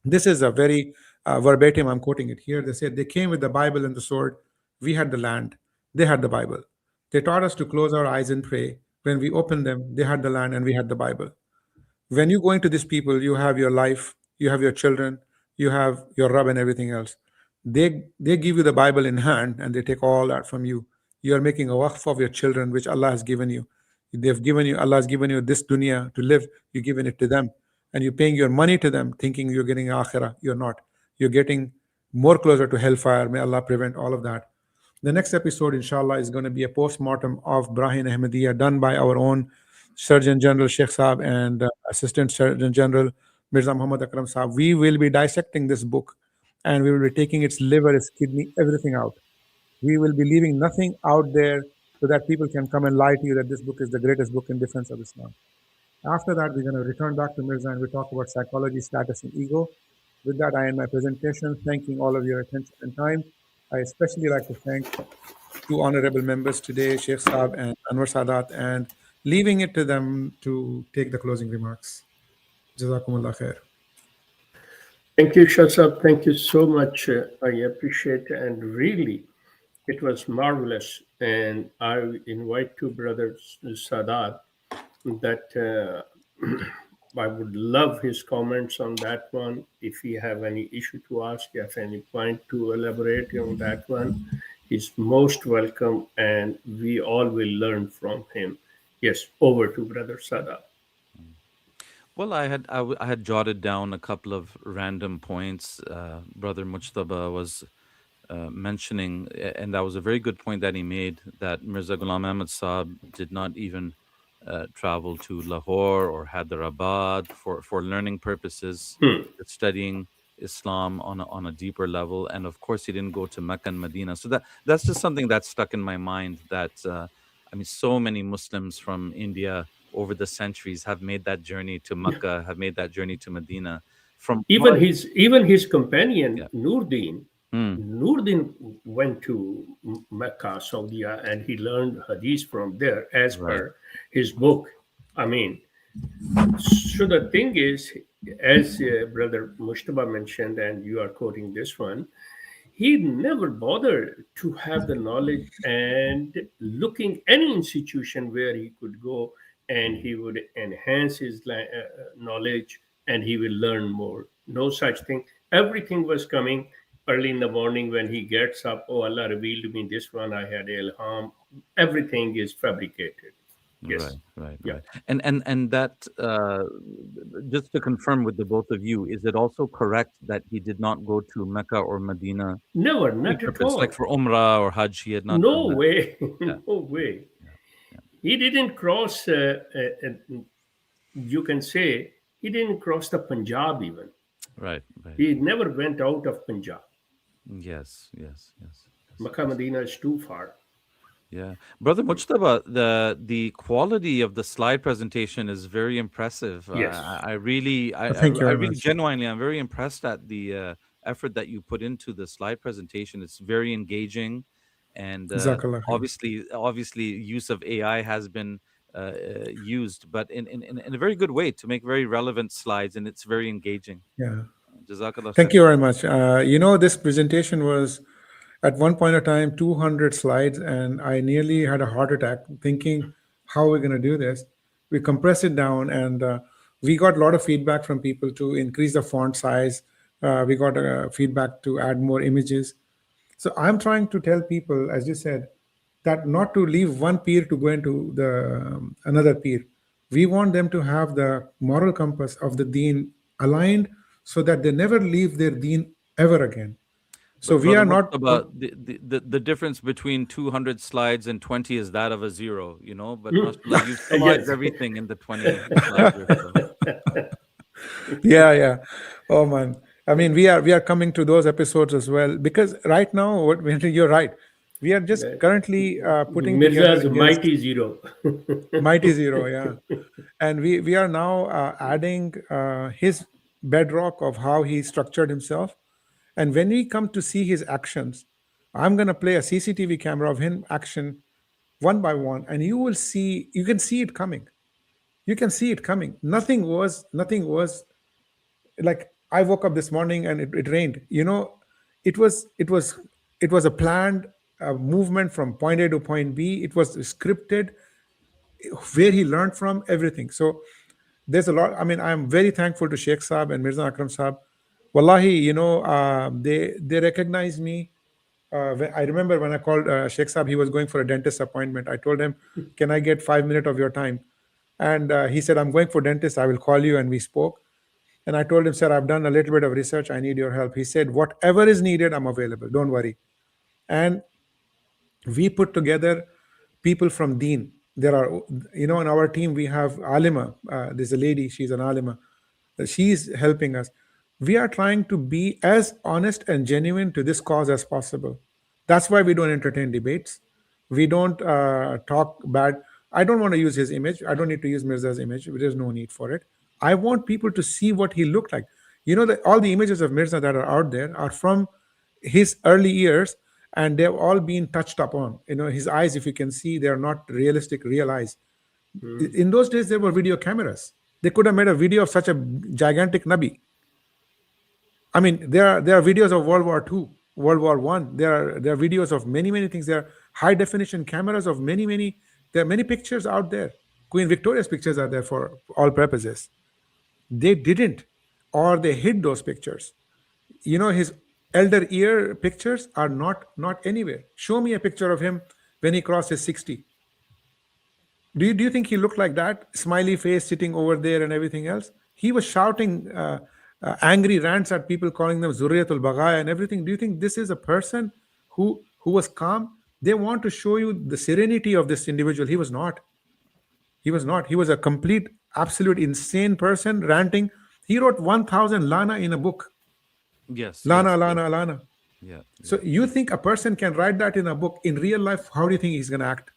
This is a very verbatim, I'm quoting it here. They said they came with the Bible and the sword. We had the land. They had the Bible. They taught us to close our eyes and pray. When we opened them, they had the land and we had the Bible. When you go into these people, you have your life, you have your children, you have your Rabb and everything else. They give you the Bible in hand and they take all that from you. You are making a waqf of your children, which Allah has given you. Allah has given you this dunya to live. You're giving it to them. And you're paying your money to them, thinking you're getting akhirah. You're not. You're getting more closer to hellfire. May Allah prevent all of that. The next episode, inshallah, is going to be a post-mortem of Brahim Ahmadiyya done by our own Surgeon General Sheikh Saab and Assistant Surgeon General Mirza Muhammad Akram Saab. We will be dissecting this book and we will be taking its liver, its kidney, everything out. We will be leaving nothing out there so that people can come and lie to you that this book is the greatest book in defense of Islam. After that, we're going to return back to Mirza and we talk about psychology, status, and ego. With that, I end my presentation, thanking all of your attention and time. I especially like to thank two honorable members today, Sheikh Saab and Anwar Sadat, and leaving it to them to take the closing remarks. Jazakumullah khair. Thank you, Shasab. Thank you so much. I appreciate it. And really, it was marvelous. And I invite two brothers, Sadat, that I would love his comments on that one. If he have any issue to ask, if any point to elaborate on that one, he's most welcome, and we all will learn from him. Yes, over to Brother Sadat. Well, I had jotted down a couple of random points. Brother Mujtaba was mentioning, and that was a very good point that he made, that Mirza Ghulam Ahmad Saab did not even travel to Lahore or Hyderabad for learning purposes, studying Islam on a deeper level, and of course he didn't go to Mecca and Medina. So that's just something that stuck in my mind. That I mean, so many Muslims from India over the centuries have made that journey to Mecca, have made that journey to Medina. From Even his companion yeah. Nurdin. Hmm. Nurdin went to Mecca, Saudi, and he learned hadith from there as Right. per his book. I mean, so the thing is, as Brother Mujtaba mentioned, and you are quoting this one, he never bothered to have the knowledge and looking any institution where he could go and he would enhance his knowledge and he will learn more. No such thing. Everything was coming early in the morning when he gets up. Oh, Allah revealed me this one. I had ilham. Everything is fabricated. Yes. Right. Yeah. And that just to confirm with the both of you, is it also correct that he did not go to Mecca or Medina Never, any not at purpose, like all. for Umrah or Hajj? He had not done No that. way. Yeah, No way. yeah, yeah. He didn't cross, you can say, he didn't cross the Punjab even. Right. He never went out of Punjab. Yes. Makkah Medina is too far. Yeah, brother Mujtaba, the quality of the slide presentation is very impressive. Yes. I really, Thank you I very really much. genuinely, I'm very impressed at the effort that you put into the slide presentation. It's very engaging, and Jazakallah khair. obviously, use of AI has been used, but in a very good way to make very relevant slides, and it's very engaging. Yeah. Jazakallah Thank khair. you very much. This presentation was at one point of time 200 slides, and I nearly had a heart attack thinking how we're going to do this. We compressed it down, and we got a lot of feedback from people to increase the font size. We got feedback to add more images. So I'm trying to tell people, as you said, that not to leave one peer to go into the another peer. We want them to have the moral compass of the deen aligned, so that they never leave their deen ever again. So But we brother are not. Murtaba, the difference between 200 slides and 20 is that of a zero, you know. But mashallah, you've summarized Yes. everything in the 20 slides or so. Yeah, yeah. Oh man. I mean, we are coming to those episodes as well, because right now, you're right. We are just That currently putting together Mirza's his mighty zero. mighty zero, yeah. And we are now adding his bedrock of how he structured himself. And when we come to see his actions, I'm going to play a CCTV camera of him action one by one, and you can see it coming. You can see it coming. Nothing was like, I woke up this morning and it rained. It was a planned movement from point A to point B. It was scripted, where he learned from everything. So there's a lot. I mean, I'm very thankful to Sheikh Saab and Mirza Akram Saab. Wallahi, they recognize me. I remember when I called Sheikh Saab, he was going for a dentist appointment. I told him, "Can I get 5 minutes of your time?" And he said, "I'm going for dentist. I will call you." And we spoke. And I told him, "Sir, I've done a little bit of research. I need your help." He said, "Whatever is needed, I'm available. Don't worry." And we put together people from Deen. There are, in our team, we have Alima. There's a lady, she's an Alima. She's helping us. We are trying to be as honest and genuine to this cause as possible. That's why we don't entertain debates. We don't talk bad. I don't want to use his image. I don't need to use Mirza's image. There's no need for it. I want people to see what he looked like. All the images of Mirza that are out there are from his early years, and they've all been touched upon. His eyes, if you can see, they are not realistic, real eyes. In those days, there were video cameras. They could have made a video of such a gigantic Nabi. I mean, there are videos of World War II, World War One. There are videos of many things. There are high definition cameras of many. There are many pictures out there. Queen Victoria's pictures are there for all purposes. They didn't, or they hid those pictures. His elder year pictures are not anywhere. Show me a picture of him when he crosses 60. Do you think he looked like that? Smiley face sitting over there and everything else? He was shouting angry rants at people, calling them Zurriyatul Baghaya and everything. Do you think this is a person who was calm? They want to show you the serenity of this individual. He was not. He was not. He was a complete, absolute insane person ranting. He wrote 1,000 lana in a book. Yes, Lana, yes, yes. lana, lana. Yeah, So yeah, you think a person can write that in a book? In real life, how do you think he's going to act?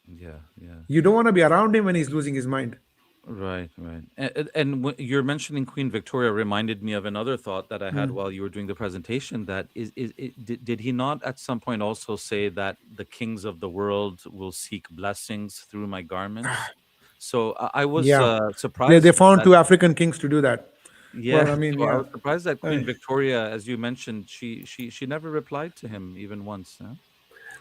yeah, yeah. You don't want to be around him when he's losing his mind. Right, right. And you're mentioning Queen Victoria reminded me of another thought that I had while you were doing the presentation. That did he not at some point also say that the kings of the world will seek blessings through my garments? So I was Yeah. They surprised found that, two African kings to do that. yeah. Well, I mean, So I yeah. was surprised that Uh, Queen Victoria, as you mentioned, she never replied to him even once. Huh?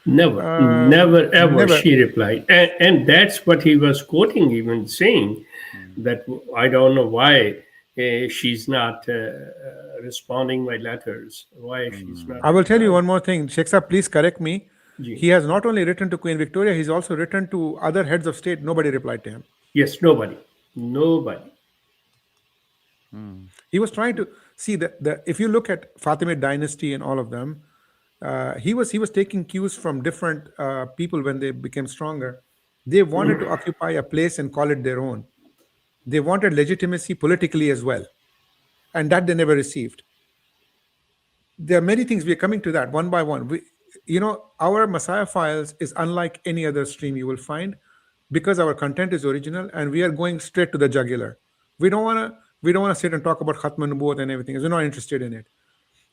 Never, ever, Never. she replied. And that's what he was quoting, even saying Mm. that I don't know why she's not responding my letters, why she's Mm. not I will tell you replying. one more thing. Sheikh Saab, please correct me. Gee. He has not only written to Queen Victoria, he's also written to other heads of state. Nobody replied to him. Yes, nobody. Nobody. Mm. He was trying to see the if you look at Fatimid dynasty and all of them, he was taking cues from different people when they became stronger. They wanted to occupy a place and call it their own. They wanted legitimacy politically as well, and that they never received. There are many things. We are coming to that one by one. our Messiah files is unlike any other stream you will find, because our content is original and we are going straight to the jugular. We don't want to sit and talk about Khatm Nubuwwat and everything, we're not interested in it.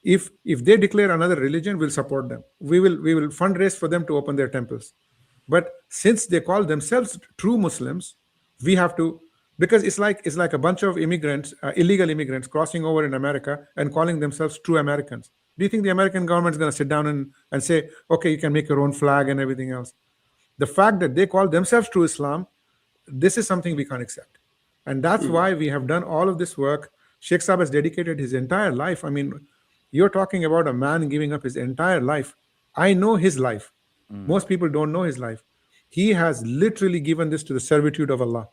If they declare another religion, we'll support them. We will fundraise for them to open their temples. But since they call themselves true Muslims, we have to, because it's like a bunch of immigrants, illegal immigrants crossing over in America and calling themselves true Americans. Do you think the American government is going to sit down and say, okay, you can make your own flag and everything else? The fact that they call themselves true Islam, this is something we can't accept. And that's why we have done all of this work. Sheikh Saab has dedicated his entire life. I mean, you're talking about a man giving up his entire life. I know his life. Most people don't know his life. He has literally given this to the servitude of Allah.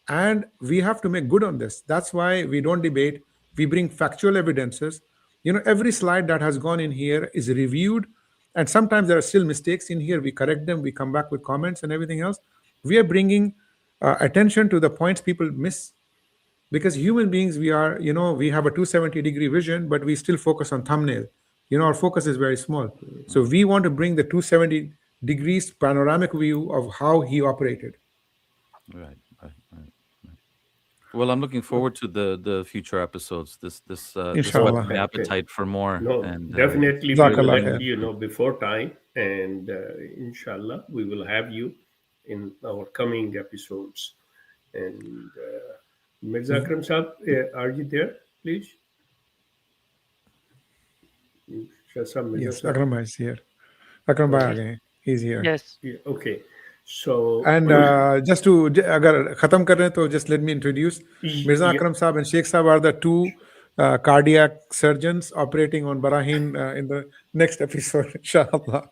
And we have to make good on this. That's why we don't debate. We bring factual evidences. Every slide that has gone in here is reviewed. And sometimes there are still mistakes in here. We correct them. We come back with comments and everything else. We are bringing attention to the points people miss, because human beings, we have a 270-degree vision, but we still focus on thumbnail. Our focus is very small. So we want to bring the 270 degrees panoramic view of how he operated. Right, right, right, right. Well, I'm looking forward to the future episodes. This whet Inshallah. my appetite for more. No, And definitely we will Jazakallah let khair. you know before time, and inshallah we will have you in our coming episodes. And Mirza Akram Sahab, are you there, please? Shah Mirza Yes, Sahab. Akram Bhai is here. Akram Bhai aa Yes. gaye. He's here. Yes. Yeah, okay. So, And just to, agar khatam kar rahe hain, to just let me introduce Mirza yeah, Akram Saab and Sheikh Saab are the two cardiac surgeons operating on Barahin in the next episode, inshallah.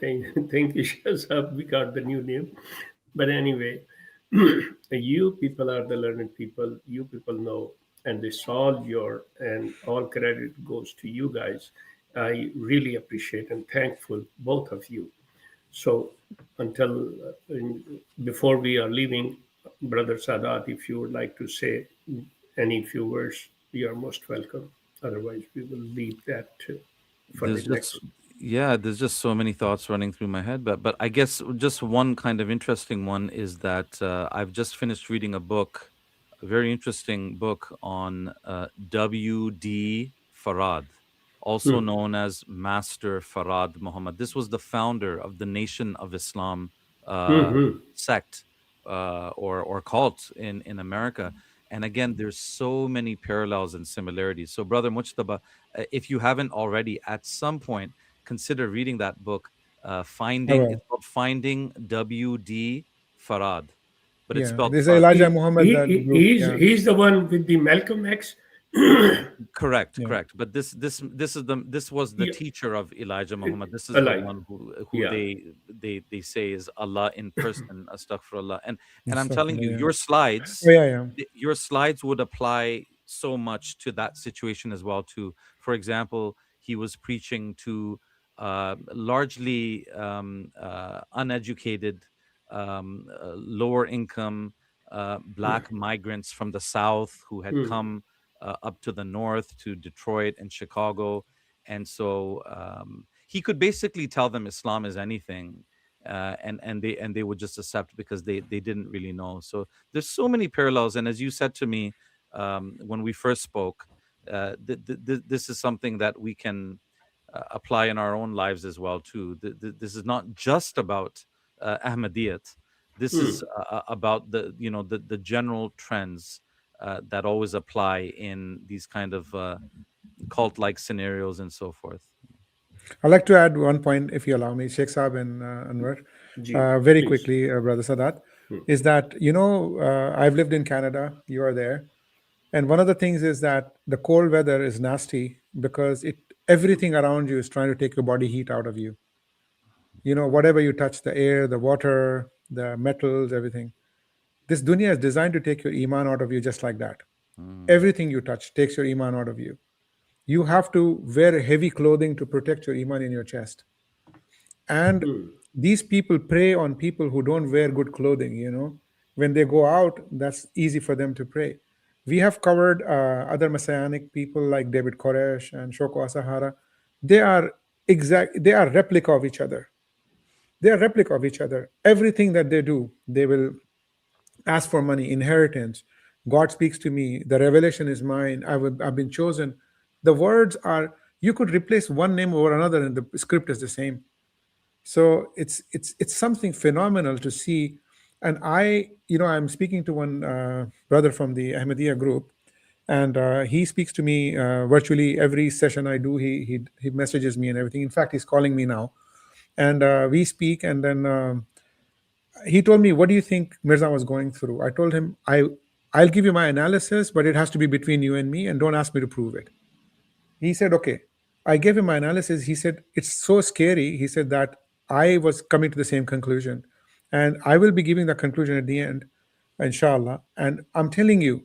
thank you, Shah Sahab. We got the new name. But anyway, you people are the learned people. You people know, and this all your, and all credit goes to you guys. I really appreciate and thankful both of you. So until before we are leaving, Brother Sadat, if you would like to say any few words, you are most welcome. Otherwise, we will leave that for the there's next. just yeah, there's just so many thoughts running through my head. But I guess just one kind of interesting one is that I've just finished reading a book, a very interesting book on W.D. Farad, also known as Master Farad Muhammad. This was the founder of the Nation of Islam sect or cult in America. And again, there's so many parallels and similarities. So, Brother Mujtaba, if you haven't already, at some point, consider reading that book. I It's will. called Finding W.D. Farad, but it's Yeah, spelled this is Farad. Elijah Muhammad group. Yeah, He's the one with the Malcolm X. Correct, yeah, correct. But this was the Yeah, teacher of Elijah Muhammad. This is the alive. one who Yeah. they say is Allah in person, astaghfirullah. And I'm telling you, Astaghfirullah, yeah. your Oh, slides, yeah, yeah. your slides would apply so much to that situation as well. Too, for example, he was preaching to largely uneducated, lower income black migrants from the South who had come up to the north to Detroit and Chicago. And so he could basically tell them Islam is anything. And they would just accept because they didn't really know. So there's so many parallels. And as you said to me when we first spoke, this is something that we can apply in our own lives as well too. This is not just about Ahmadiyyat. This is about the general trends that always apply in these kind of cult-like scenarios and so forth. I'd like to add one point, if you allow me, Sheikh Saab and Anwar, Ji, very please. quickly, Brother Sadat, is that, I've lived in Canada, you are there. And one of the things is that the cold weather is nasty because everything around you is trying to take your body heat out of you. Whatever you touch, the air, the water, the metals, everything. This dunya is designed to take your iman out of you just like that. Everything you touch takes your iman out of you. You have to wear heavy clothing to protect your iman in your chest. And these people prey on people who don't wear good clothing. When they go out, that's easy for them to pray. We have covered other messianic people like David Koresh and Shoko Asahara. They are they are replica of each other. They are replica of each other. Everything that they do, they will ask for money, inheritance. God speaks to me. The revelation is mine. I've been chosen. The words are, you could replace one name over another and the script is the same. So it's something phenomenal to see. And I'm speaking to one brother from the Ahmadiyya group, and he speaks to me virtually every session I do. He messages me and everything. In fact, he's calling me now, and we speak. And then he told me, "What do you think Mirza was going through?" I told him, I'll give you my analysis, but it has to be between you and me, and don't ask me to prove it." He said, "Okay." I gave him my analysis. He said, "It's so scary." He said that I was coming to the same conclusion. And I will be giving the conclusion at the end, inshallah. And I'm telling you,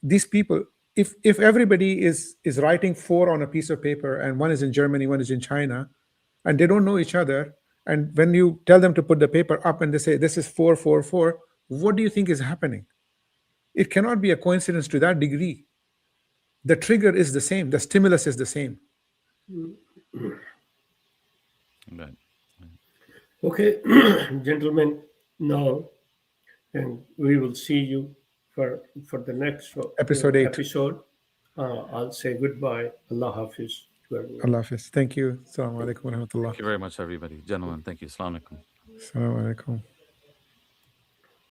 these people, if everybody is writing four on a piece of paper, and one is in Germany, one is in China, and they don't know each other, and when you tell them to put the paper up and they say, this is 444, what do you think is happening? It cannot be a coincidence to that degree. The trigger is the same, the stimulus is the same. Right. Okay, gentlemen, now, and we will see you for the next Episode 8. episode. I'll say goodbye. Allah Hafiz to everyone. Allah Hafiz. Thank you. Assalamu alaikum wa rahmatullah. Thank you very much, everybody. Gentlemen, thank you. Assalamu alaikum. Assalamu alaikum.